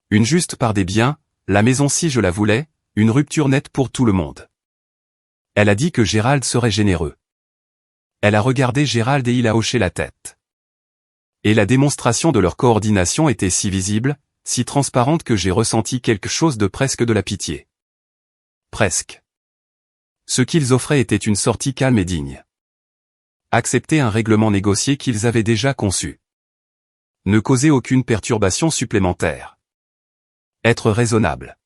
Une juste part des biens, la maison si je la voulais, une rupture nette pour tout le monde. Elle a dit que Gérald serait généreux. Elle a regardé Gérald et il a hoché la tête. Et la démonstration de leur coordination était si visible, si transparente que j'ai ressenti quelque chose de presque de la pitié. Presque. Ce qu'ils offraient était une sortie calme et digne. Accepter un règlement négocié qu'ils avaient déjà conçu. Ne causer aucune perturbation supplémentaire. Être raisonnable.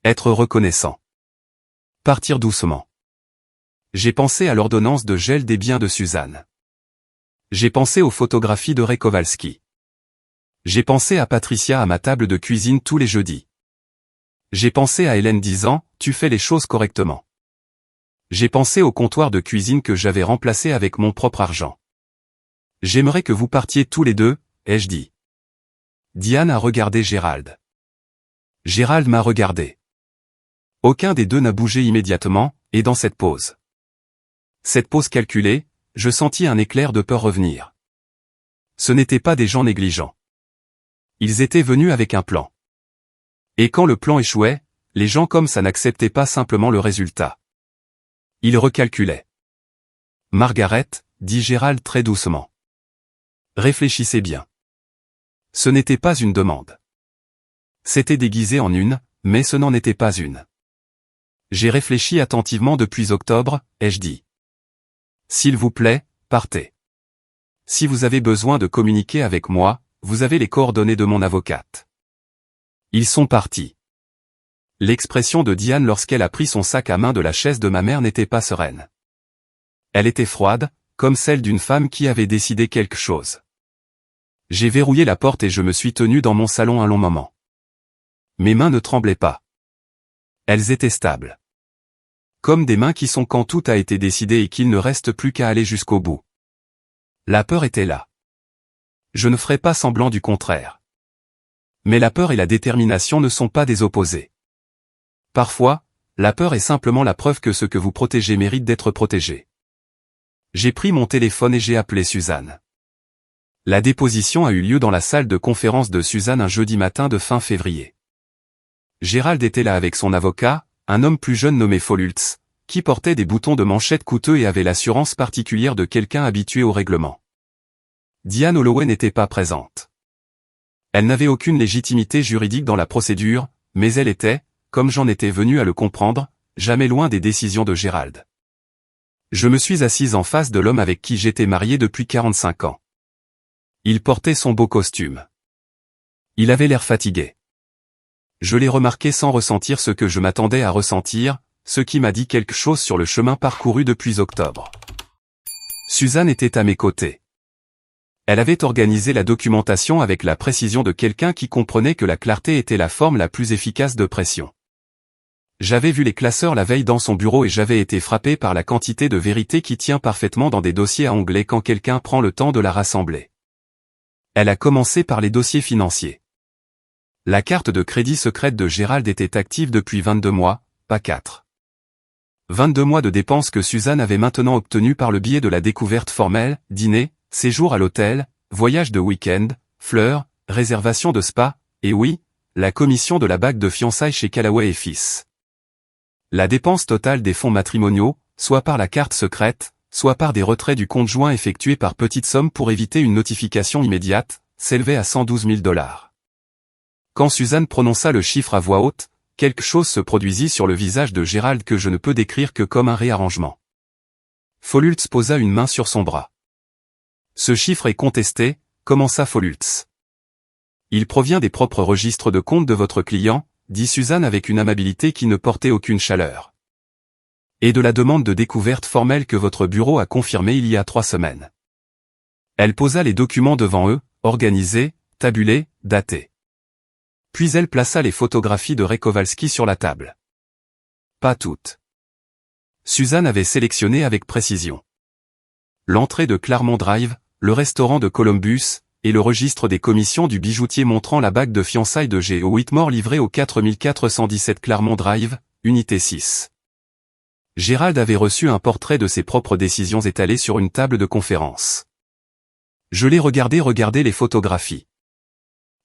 Être reconnaissant. Partir doucement. J'ai pensé à l'ordonnance de gel des biens de Suzanne. J'ai pensé aux photographies de Ray Kowalski. J'ai pensé à Patricia à ma table de cuisine tous les jeudis. J'ai pensé à Hélène disant, tu fais les choses correctement. J'ai pensé au comptoir de cuisine que j'avais remplacé avec mon propre argent. J'aimerais que vous partiez tous les deux, ai-je dit. Diane a regardé Gérald. Gérald m'a regardé. Aucun des deux n'a bougé immédiatement, et dans cette pause. Cette pause calculée, je sentis un éclair de peur revenir. Ce n'étaient pas des gens négligents. Ils étaient venus avec un plan. Et quand le plan échouait, les gens comme ça n'acceptaient pas simplement le résultat. Ils recalculaient. Margaret, dit Gérald très doucement. Réfléchissez bien. Ce n'était pas une demande. C'était déguisé en une, mais ce n'en était pas une. J'ai réfléchi attentivement depuis octobre, ai-je dit. S'il vous plaît, partez. Si vous avez besoin de communiquer avec moi, vous avez les coordonnées de mon avocate. Ils sont partis. L'expression de Diane lorsqu'elle a pris son sac à main de la chaise de ma mère n'était pas sereine. Elle était froide, comme celle d'une femme qui avait décidé quelque chose. J'ai verrouillé la porte et je me suis tenu dans mon salon un long moment. Mes mains ne tremblaient pas. Elles étaient stables. Comme des mains qui sont quand tout a été décidé et qu'il ne reste plus qu'à aller jusqu'au bout. La peur était là. Je ne ferai pas semblant du contraire. Mais la peur et la détermination ne sont pas des opposés. Parfois, la peur est simplement la preuve que ce que vous protégez mérite d'être protégé. J'ai pris mon téléphone et j'ai appelé Suzanne. La déposition a eu lieu dans la salle de conférence de Suzanne un jeudi matin de fin février. Gérald était là avec son avocat, un homme plus jeune nommé Folultz, qui portait des boutons de manchette coûteux et avait l'assurance particulière de quelqu'un habitué au règlement. Diane Holloway n'était pas présente. Elle n'avait aucune légitimité juridique dans la procédure, mais elle était, comme j'en étais venu à le comprendre, jamais loin des décisions de Gérald. Je me suis assise en face de l'homme avec qui j'étais marié depuis 45 ans. Il portait son beau costume. Il avait l'air fatigué. Je l'ai remarqué sans ressentir ce que je m'attendais à ressentir, ce qui m'a dit quelque chose sur le chemin parcouru depuis octobre. Suzanne était à mes côtés. Elle avait organisé la documentation avec la précision de quelqu'un qui comprenait que la clarté était la forme la plus efficace de pression. J'avais vu les classeurs la veille dans son bureau et j'avais été frappé par la quantité de vérité qui tient parfaitement dans des dossiers à onglets quand quelqu'un prend le temps de la rassembler. Elle a commencé par les dossiers financiers. La carte de crédit secrète de Gérald était active depuis 22 mois, pas 4. 22 mois de dépenses que Suzanne avait maintenant obtenues par le biais de la découverte formelle, dîner, séjour à l'hôtel, voyage de week-end, fleurs, réservation de spa, et oui, la commission de la bague de fiançailles chez Callaway et Fils. La dépense totale des fonds matrimoniaux, soit par la carte secrète, soit par des retraits du compte joint effectués par petites sommes pour éviter une notification immédiate, s'élevait à 112 000 $. Quand Suzanne prononça le chiffre à voix haute, quelque chose se produisit sur le visage de Gérald que je ne peux décrire que comme un réarrangement. Folultz posa une main sur son bras. Ce chiffre est contesté, commença Folultz. Il provient des propres registres de compte de votre client, dit Suzanne avec une amabilité qui ne portait aucune chaleur. Et de la demande de découverte formelle que votre bureau a confirmée il y a 3 semaines. Elle posa les documents devant eux, organisés, tabulés, datés. Puis elle plaça les photographies de Ray Kowalski sur la table. Pas toutes. Suzanne avait sélectionné avec précision l'entrée de Claremont Drive, le restaurant de Columbus, et le registre des commissions du bijoutier montrant la bague de fiançailles de G.O. Whitmore livrée au 4417 Claremont Drive, unité 6. Gérald avait reçu un portrait de ses propres décisions étalées sur une table de conférence. Je l'ai regardé les photographies.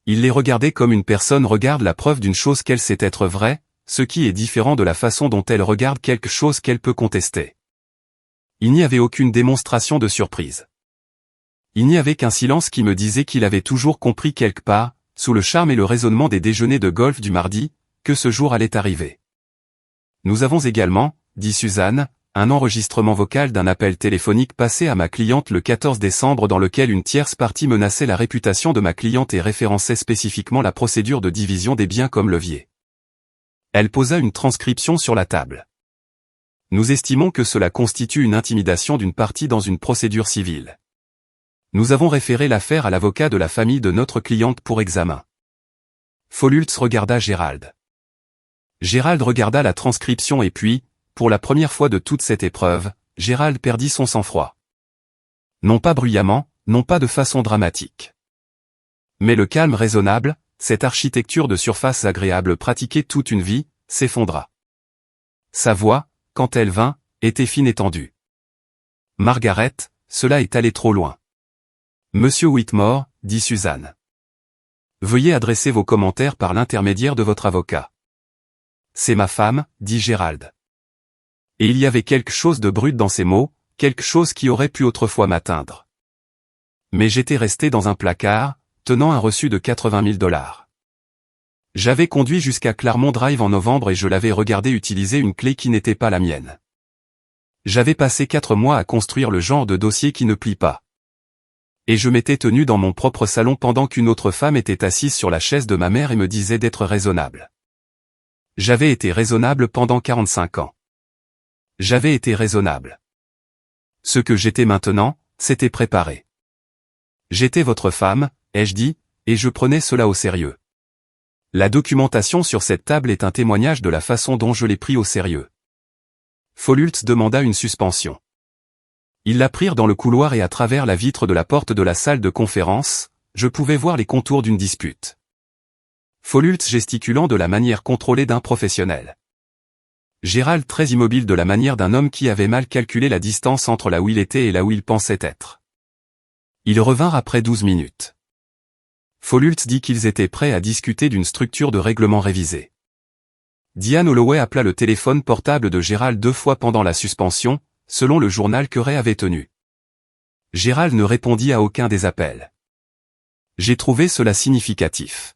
Il les regardait comme une personne regarde la preuve d'une chose qu'elle sait être vraie, ce qui est différent de la façon dont elle regarde quelque chose qu'elle peut contester. Il n'y avait aucune démonstration de surprise. Il n'y avait qu'un silence qui me disait qu'il avait toujours compris quelque part, sous le charme et le raisonnement des déjeuners de golf du mardi, que ce jour allait arriver. Nous avons également, dit Suzanne, un enregistrement vocal d'un appel téléphonique passé à ma cliente le 14 décembre dans lequel une tierce partie menaçait la réputation de ma cliente et référençait spécifiquement la procédure de division des biens comme levier. Elle posa une transcription sur la table. Nous estimons que cela constitue une intimidation d'une partie dans une procédure civile. Nous avons référé l'affaire à l'avocat de la famille de notre cliente pour examen. Folultz regarda Gérald. Gérald regarda la transcription et puis, pour la première fois de toute cette épreuve, Gérald perdit son sang-froid. Non pas bruyamment, non pas de façon dramatique. Mais le calme raisonnable, cette architecture de surface agréable pratiquée toute une vie, s'effondra. Sa voix, quand elle vint, était fine et tendue. Margaret, cela est allé trop loin. Monsieur Whitmore, dit Suzanne. Veuillez adresser vos commentaires par l'intermédiaire de votre avocat. C'est ma femme, dit Gérald. Et il y avait quelque chose de brut dans ces mots, quelque chose qui aurait pu autrefois m'atteindre. Mais j'étais resté dans un placard, tenant un reçu de 80 000 $. J'avais conduit jusqu'à Claremont Drive en novembre et je l'avais regardé utiliser une clé qui n'était pas la mienne. J'avais passé 4 mois à construire le genre de dossier qui ne plie pas. Et je m'étais tenu dans mon propre salon pendant qu'une autre femme était assise sur la chaise de ma mère et me disait d'être raisonnable. J'avais été raisonnable pendant 45 ans. J'avais été raisonnable. Ce que j'étais maintenant, c'était préparé. J'étais votre femme, ai-je dit, et je prenais cela au sérieux. La documentation sur cette table est un témoignage de la façon dont je l'ai pris au sérieux. Folultz demanda une suspension. Ils la prirent dans le couloir et à travers la vitre de la porte de la salle de conférence, je pouvais voir les contours d'une dispute. Folultz gesticulant de la manière contrôlée d'un professionnel. Gérald très immobile de la manière d'un homme qui avait mal calculé la distance entre là où il était et là où il pensait être. Ils revinrent après 12 minutes. Folultz dit qu'ils étaient prêts à discuter d'une structure de règlement révisée. Diane Holloway appela le téléphone portable de Gérald 2 fois pendant la suspension, selon le journal que Ray avait tenu. Gérald ne répondit à aucun des appels. J'ai trouvé cela significatif.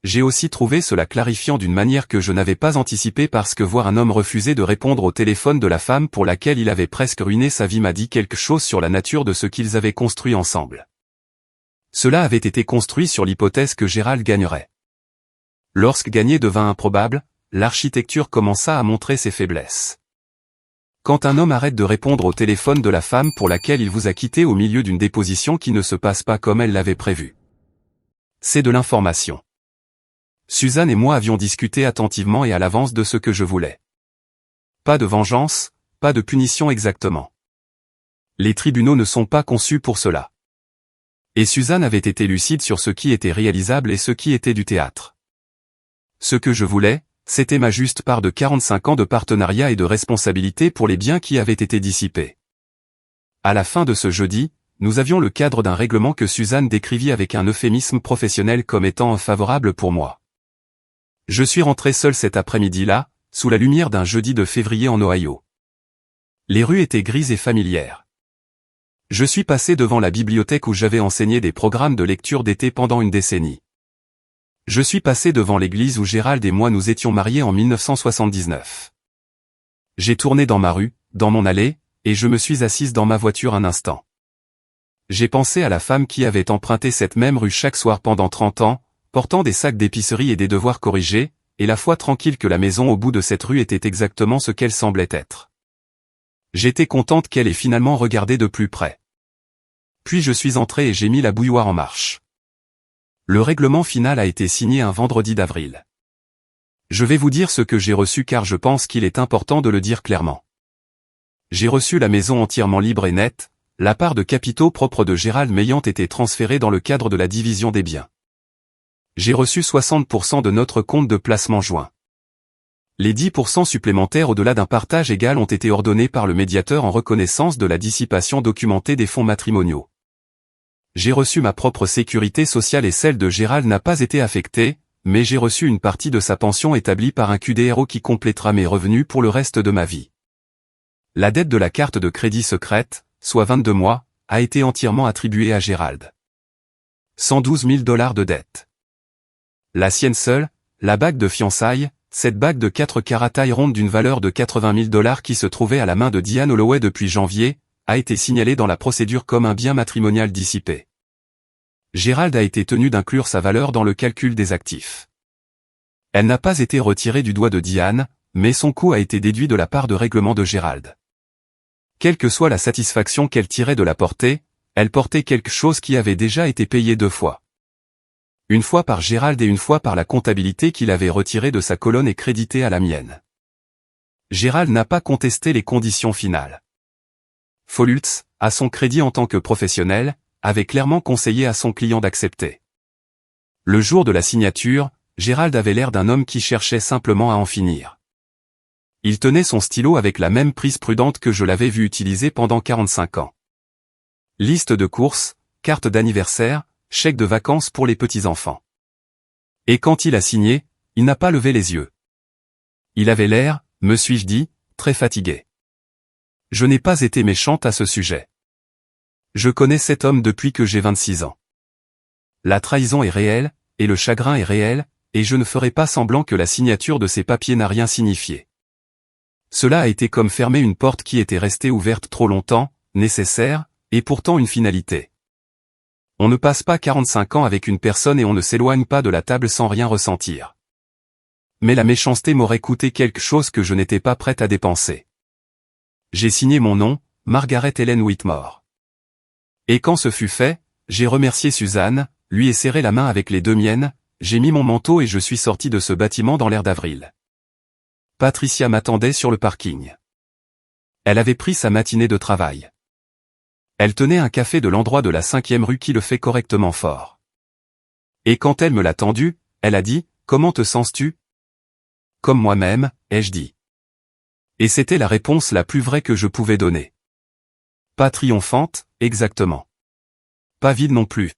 J'ai aussi trouvé cela clarifiant d'une manière que je n'avais pas anticipée parce que voir un homme refuser de répondre au téléphone de la femme pour laquelle il avait presque ruiné sa vie m'a dit quelque chose sur la nature de ce qu'ils avaient construit ensemble. Cela avait été construit sur l'hypothèse que Gérald gagnerait. Lorsque gagner devint improbable, l'architecture commença à montrer ses faiblesses. Quand un homme arrête de répondre au téléphone de la femme pour laquelle il vous a quitté au milieu d'une déposition qui ne se passe pas comme elle l'avait prévu. C'est de l'information. Suzanne et moi avions discuté attentivement et à l'avance de ce que je voulais. Pas de vengeance, pas de punition exactement. Les tribunaux ne sont pas conçus pour cela. Et Suzanne avait été lucide sur ce qui était réalisable et ce qui était du théâtre. Ce que je voulais, c'était ma juste part de 45 ans de partenariat et de responsabilité pour les biens qui avaient été dissipés. À la fin de ce jeudi, nous avions le cadre d'un règlement que Suzanne décrivit avec un euphémisme professionnel comme étant favorable pour moi. Je suis rentré seul cet après-midi-là, sous la lumière d'un jeudi de février en Ohio. Les rues étaient grises et familières. Je suis passé devant la bibliothèque où j'avais enseigné des programmes de lecture d'été pendant une décennie. Je suis passé devant l'église où Gérald et moi nous étions mariés en 1979. J'ai tourné dans ma rue, dans mon allée, et je me suis assise dans ma voiture un instant. J'ai pensé à la femme qui avait emprunté cette même rue chaque soir pendant 30 ans, portant des sacs d'épicerie et des devoirs corrigés, et la foi tranquille que la maison au bout de cette rue était exactement ce qu'elle semblait être. J'étais contente qu'elle ait finalement regardé de plus près. Puis je suis entré et j'ai mis la bouilloire en marche. Le règlement final a été signé un vendredi d'avril. Je vais vous dire ce que j'ai reçu car je pense qu'il est important de le dire clairement. J'ai reçu la maison entièrement libre et nette, la part de capitaux propres de Gérald m'ayant été transférée dans le cadre de la division des biens. J'ai reçu 60% de notre compte de placement joint. Les 10% supplémentaires au-delà d'un partage égal ont été ordonnés par le médiateur en reconnaissance de la dissipation documentée des fonds matrimoniaux. J'ai reçu ma propre sécurité sociale et celle de Gérald n'a pas été affectée, mais j'ai reçu une partie de sa pension établie par un QDRO qui complétera mes revenus pour le reste de ma vie. La dette de la carte de crédit secrète, soit 22 mois, a été entièrement attribuée à Gérald. 112 000 $ de dette. La sienne seule, la bague de fiançailles, cette bague de 4 carats taille ronde d'une valeur de 80 000 $ qui se trouvait à la main de Diane Holloway depuis janvier, a été signalée dans la procédure comme un bien matrimonial dissipé. Gérald a été tenu d'inclure sa valeur dans le calcul des actifs. Elle n'a pas été retirée du doigt de Diane, mais son coût a été déduit de la part de règlement de Gérald. Quelle que soit la satisfaction qu'elle tirait de la portée, elle portait quelque chose qui avait déjà été payé 2 fois. Une fois par Gérald et une fois par la comptabilité qu'il avait retirée de sa colonne et créditée à la mienne. Gérald n'a pas contesté les conditions finales. Follutz, à son crédit en tant que professionnel, avait clairement conseillé à son client d'accepter. Le jour de la signature, Gérald avait l'air d'un homme qui cherchait simplement à en finir. Il tenait son stylo avec la même prise prudente que je l'avais vu utiliser pendant 45 ans. Liste de courses, carte d'anniversaire, chèque de vacances pour les petits-enfants. Et quand il a signé, il n'a pas levé les yeux. Il avait l'air, me suis-je dit, très fatigué. Je n'ai pas été méchante à ce sujet. Je connais cet homme depuis que j'ai 26 ans. La trahison est réelle, et le chagrin est réel, et je ne ferai pas semblant que la signature de ces papiers n'a rien signifié. Cela a été comme fermer une porte qui était restée ouverte trop longtemps, nécessaire, et pourtant une finalité. On ne passe pas 45 ans avec une personne et on ne s'éloigne pas de la table sans rien ressentir. Mais la méchanceté m'aurait coûté quelque chose que je n'étais pas prête à dépenser. J'ai signé mon nom, Margaret Helen Whitmore. Et quand ce fut fait, j'ai remercié Suzanne, lui ai serré la main avec les 2 miennes, j'ai mis mon manteau et je suis sorti de ce bâtiment dans l'air d'avril. Patricia m'attendait sur le parking. Elle avait pris sa matinée de travail. Elle tenait un café de l'endroit de la 5e rue qui le fait correctement fort. Et quand elle me l'a tendu, elle a dit, « Comment te sens-tu » ? « Comme moi-même, ai-je dit. Et c'était la réponse la plus vraie que je pouvais donner. Pas triomphante, exactement. Pas vide non plus.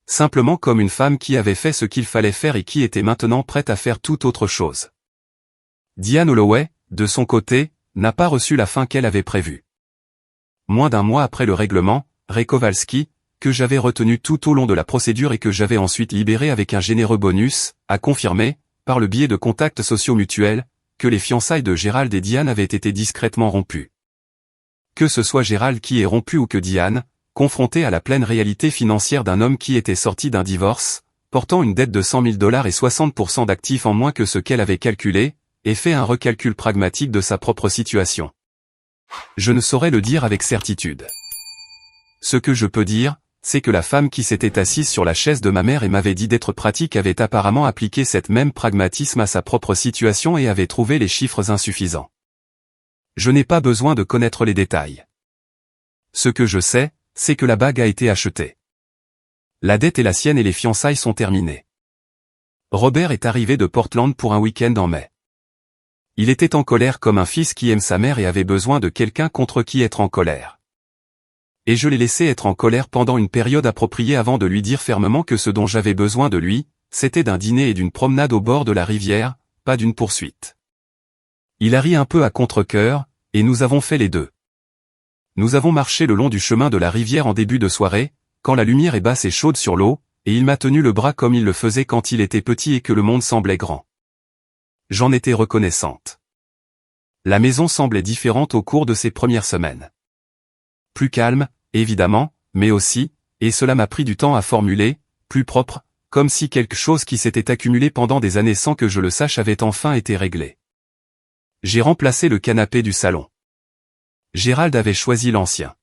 Simplement comme une femme qui avait fait ce qu'il fallait faire et qui était maintenant prête à faire toute autre chose. Diane Holloway, de son côté, n'a pas reçu la fin qu'elle avait prévue. Moins d'1 mois après le règlement, Ray Kowalski, que j'avais retenu tout au long de la procédure et que j'avais ensuite libéré avec un généreux bonus, a confirmé, par le biais de contacts sociaux mutuels, que les fiançailles de Gérald et Diane avaient été discrètement rompues. Que ce soit Gérald qui ait rompu ou que Diane, confrontée à la pleine réalité financière d'un homme qui était sorti d'un divorce, portant une dette de $100 000 et 60% d'actifs en moins que ce qu'elle avait calculé, et fait un recalcul pragmatique de sa propre situation. Je ne saurais le dire avec certitude. Ce que je peux dire, c'est que la femme qui s'était assise sur la chaise de ma mère et m'avait dit d'être pratique avait apparemment appliqué cette même pragmatisme à sa propre situation et avait trouvé les chiffres insuffisants. Je n'ai pas besoin de connaître les détails. Ce que je sais, c'est que la bague a été achetée. La dette est la sienne et les fiançailles sont terminées. Robert est arrivé de Portland pour un week-end en mai. Il était en colère comme un fils qui aime sa mère et avait besoin de quelqu'un contre qui être en colère. Et je l'ai laissé être en colère pendant une période appropriée avant de lui dire fermement que ce dont j'avais besoin de lui, c'était d'un dîner et d'une promenade au bord de la rivière, pas d'une poursuite. Il a ri un peu à contre-cœur, et nous avons fait les deux. Nous avons marché le long du chemin de la rivière en début de soirée, quand la lumière est basse et chaude sur l'eau, et il m'a tenu le bras comme il le faisait quand il était petit et que le monde semblait grand. J'en étais reconnaissante. La maison semblait différente au cours de ces premières semaines. Plus calme, évidemment, mais aussi, et cela m'a pris du temps à formuler, plus propre, comme si quelque chose qui s'était accumulé pendant des années sans que je le sache avait enfin été réglé. J'ai remplacé le canapé du salon. Gérald avait choisi l'ancien.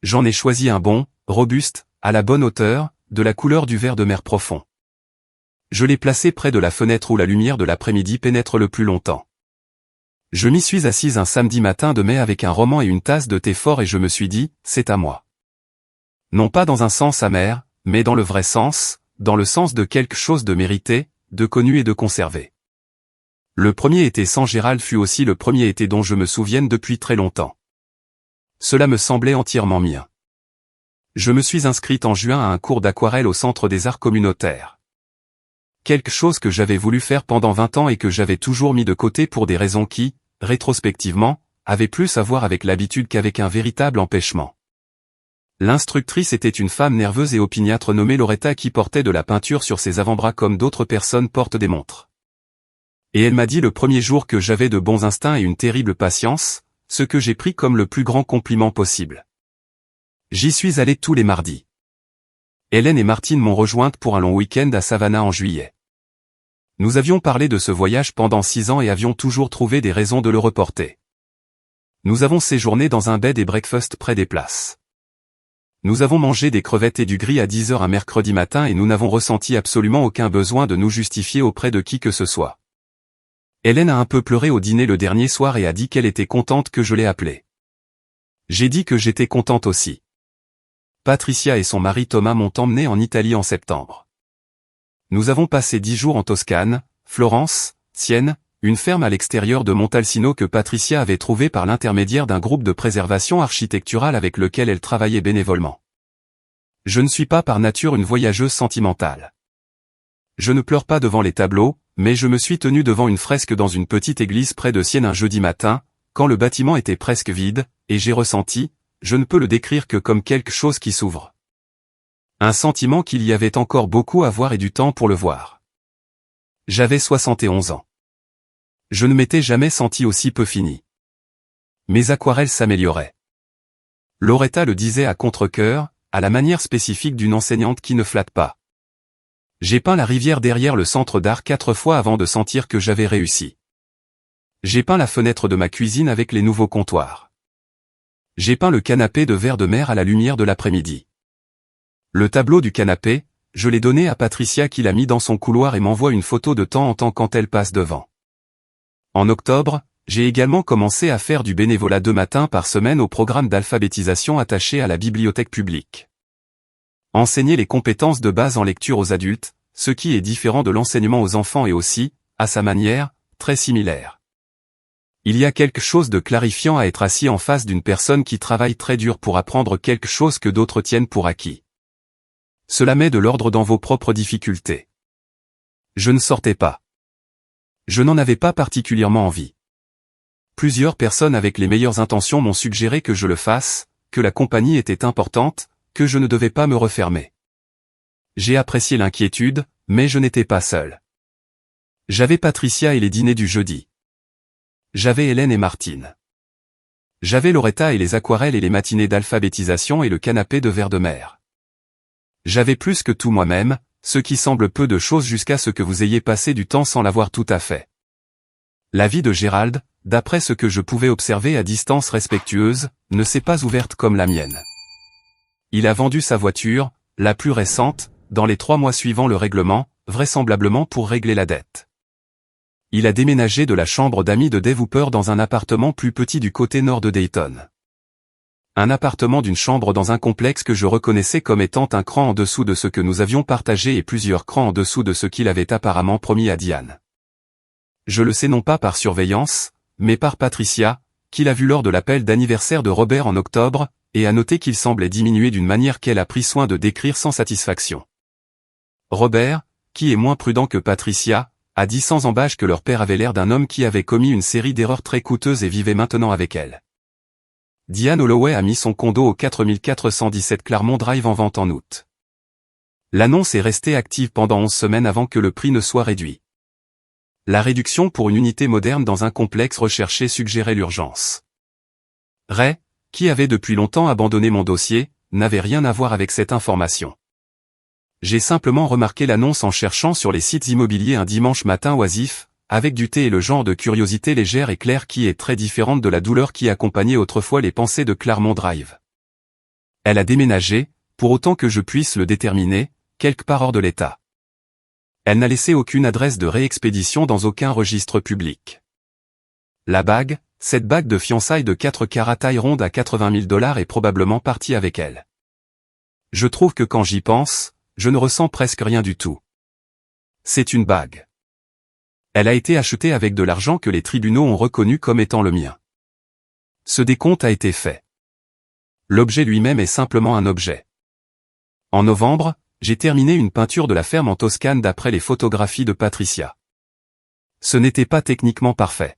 J'en ai choisi un bon, robuste, à la bonne hauteur, de la couleur du vert de mer profond. Je l'ai placé près de la fenêtre où la lumière de l'après-midi pénètre le plus longtemps. Je m'y suis assise un samedi matin de mai avec un roman et une tasse de thé fort et je me suis dit, c'est à moi. Non pas dans un sens amer, mais dans le vrai sens, dans le sens de quelque chose de mérité, de connu et de conservé. Le premier été sans Gérald fut aussi le premier été dont je me souvienne depuis très longtemps. Cela me semblait entièrement mien. Je me suis inscrite en juin à un cours d'aquarelle au Centre des Arts Communautaires. Quelque chose que j'avais voulu faire pendant 20 ans et que j'avais toujours mis de côté pour des raisons qui, rétrospectivement, avaient plus à voir avec l'habitude qu'avec un véritable empêchement. L'instructrice était une femme nerveuse et opiniâtre nommée Loretta qui portait de la peinture sur ses avant-bras comme d'autres personnes portent des montres. Et elle m'a dit le premier jour que j'avais de bons instincts et une terrible patience, ce que j'ai pris comme le plus grand compliment possible. J'y suis allé tous les mardis. Hélène et Martine m'ont rejointe pour un long week-end à Savannah en juillet. Nous avions parlé de ce voyage pendant 6 ans et avions toujours trouvé des raisons de le reporter. Nous avons séjourné dans un bed et breakfast près des places. Nous avons mangé des crevettes et du gris à 10 heures un mercredi matin et nous n'avons ressenti absolument aucun besoin de nous justifier auprès de qui que ce soit. Hélène a un peu pleuré au dîner le dernier soir et a dit qu'elle était contente que je l'ai appelée. J'ai dit que j'étais contente aussi. Patricia et son mari Thomas m'ont emmené en Italie en septembre. Nous avons passé 10 jours en Toscane, Florence, Sienne, une ferme à l'extérieur de Montalcino que Patricia avait trouvée par l'intermédiaire d'un groupe de préservation architecturale avec lequel elle travaillait bénévolement. Je ne suis pas par nature une voyageuse sentimentale. Je ne pleure pas devant les tableaux, mais je me suis tenu devant une fresque dans une petite église près de Sienne un jeudi matin, quand le bâtiment était presque vide, et j'ai ressenti, je ne peux le décrire que comme quelque chose qui s'ouvre. Un sentiment qu'il y avait encore beaucoup à voir et du temps pour le voir. J'avais 71 ans. Je ne m'étais jamais senti aussi peu fini. Mes aquarelles s'amélioraient. Loretta le disait à contre-cœur, à la manière spécifique d'une enseignante qui ne flatte pas. J'ai peint la rivière derrière le centre d'art 4 fois avant de sentir que j'avais réussi. J'ai peint la fenêtre de ma cuisine avec les nouveaux comptoirs. J'ai peint le canapé de verre de mer à la lumière de l'après-midi. Le tableau du canapé, je l'ai donné à Patricia qui l'a mis dans son couloir et m'envoie une photo de temps en temps quand elle passe devant. En octobre, j'ai également commencé à faire du bénévolat 2 matins par semaine au programme d'alphabétisation attaché à la bibliothèque publique. Enseigner les compétences de base en lecture aux adultes, ce qui est différent de l'enseignement aux enfants et aussi, à sa manière, très similaire. Il y a quelque chose de clarifiant à être assis en face d'une personne qui travaille très dur pour apprendre quelque chose que d'autres tiennent pour acquis. Cela met de l'ordre dans vos propres difficultés. Je ne sortais pas. Je n'en avais pas particulièrement envie. Plusieurs personnes avec les meilleures intentions m'ont suggéré que je le fasse, que la compagnie était importante, que je ne devais pas me refermer. J'ai apprécié l'inquiétude, mais je n'étais pas seul. J'avais Patricia et les dîners du jeudi. J'avais Hélène et Martine. J'avais Loretta et les aquarelles et les matinées d'alphabétisation et le canapé de verre de mer. J'avais plus que tout moi-même, ce qui semble peu de choses jusqu'à ce que vous ayez passé du temps sans l'avoir tout à fait. La vie de Gérald, d'après ce que je pouvais observer à distance respectueuse, ne s'est pas ouverte comme la mienne. Il a vendu sa voiture, la plus récente, dans les 3 mois suivant le règlement, vraisemblablement pour régler la dette. Il a déménagé de la chambre d'amis de Dave Hooper dans un appartement plus petit du côté nord de Dayton. Un appartement d'une chambre dans un complexe que je reconnaissais comme étant un cran en dessous de ce que nous avions partagé et plusieurs crans en dessous de ce qu'il avait apparemment promis à Diane. Je le sais non pas par surveillance, mais par Patricia, qu'il a vu lors de l'appel d'anniversaire de Robert en octobre, et a noté qu'il semblait diminuer d'une manière qu'elle a pris soin de décrire sans satisfaction. Robert, qui est moins prudent que Patricia, a dit sans embâche que leur père avait l'air d'un homme qui avait commis une série d'erreurs très coûteuses et vivait maintenant avec elle. Diane Holloway a mis son condo au 4417 Claremont Drive en vente en août. L'annonce est restée active pendant 11 semaines avant que le prix ne soit réduit. La réduction pour une unité moderne dans un complexe recherché suggérait l'urgence. Ray, qui avait depuis longtemps abandonné mon dossier, n'avait rien à voir avec cette information. J'ai simplement remarqué l'annonce en cherchant sur les sites immobiliers un dimanche matin oisif, avec du thé et le genre de curiosité légère et claire qui est très différente de la douleur qui accompagnait autrefois les pensées de Claremont Drive. Elle a déménagé, pour autant que je puisse le déterminer, quelque part hors de l'État. Elle n'a laissé aucune adresse de réexpédition dans aucun registre public. La bague, cette bague de fiançailles de 4 carats taille ronde à $80 000 est probablement partie avec elle. Je trouve que quand j'y pense, je ne ressens presque rien du tout. C'est une bague. Elle a été achetée avec de l'argent que les tribunaux ont reconnu comme étant le mien. Ce décompte a été fait. L'objet lui-même est simplement un objet. En novembre, j'ai terminé une peinture de la ferme en Toscane d'après les photographies de Patricia. Ce n'était pas techniquement parfait.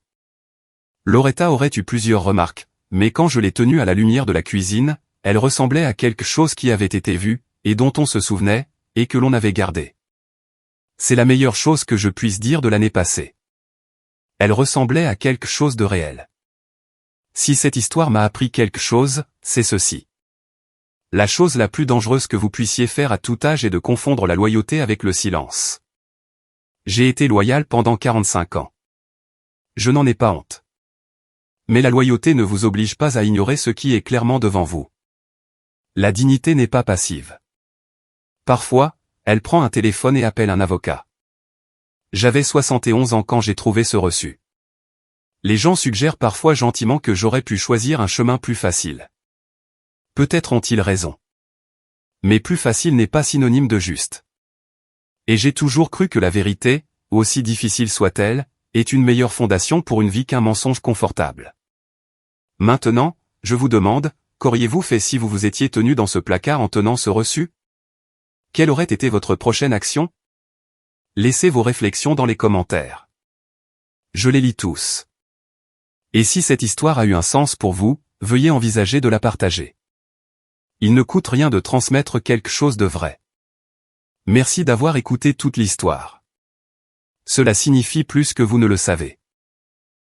Loretta aurait eu plusieurs remarques, mais quand je l'ai tenue à la lumière de la cuisine, elle ressemblait à quelque chose qui avait été vu, et dont on se souvenait, et que l'on avait gardé. C'est la meilleure chose que je puisse dire de l'année passée. Elle ressemblait à quelque chose de réel. Si cette histoire m'a appris quelque chose, c'est ceci. La chose la plus dangereuse que vous puissiez faire à tout âge est de confondre la loyauté avec le silence. J'ai été loyal pendant 45 ans. Je n'en ai pas honte. Mais la loyauté ne vous oblige pas à ignorer ce qui est clairement devant vous. La dignité n'est pas passive. Parfois, elle prend un téléphone et appelle un avocat. J'avais 71 ans quand j'ai trouvé ce reçu. Les gens suggèrent parfois gentiment que j'aurais pu choisir un chemin plus facile. Peut-être ont-ils raison. Mais plus facile n'est pas synonyme de juste. Et j'ai toujours cru que la vérité, aussi difficile soit-elle, est une meilleure fondation pour une vie qu'un mensonge confortable. Maintenant, je vous demande, qu'auriez-vous fait si vous vous étiez tenu dans ce placard en tenant ce reçu? Quelle aurait été votre prochaine action? Laissez vos réflexions dans les commentaires. Je les lis tous. Et si cette histoire a eu un sens pour vous, veuillez envisager de la partager. Il ne coûte rien de transmettre quelque chose de vrai. Merci d'avoir écouté toute l'histoire. Cela signifie plus que vous ne le savez.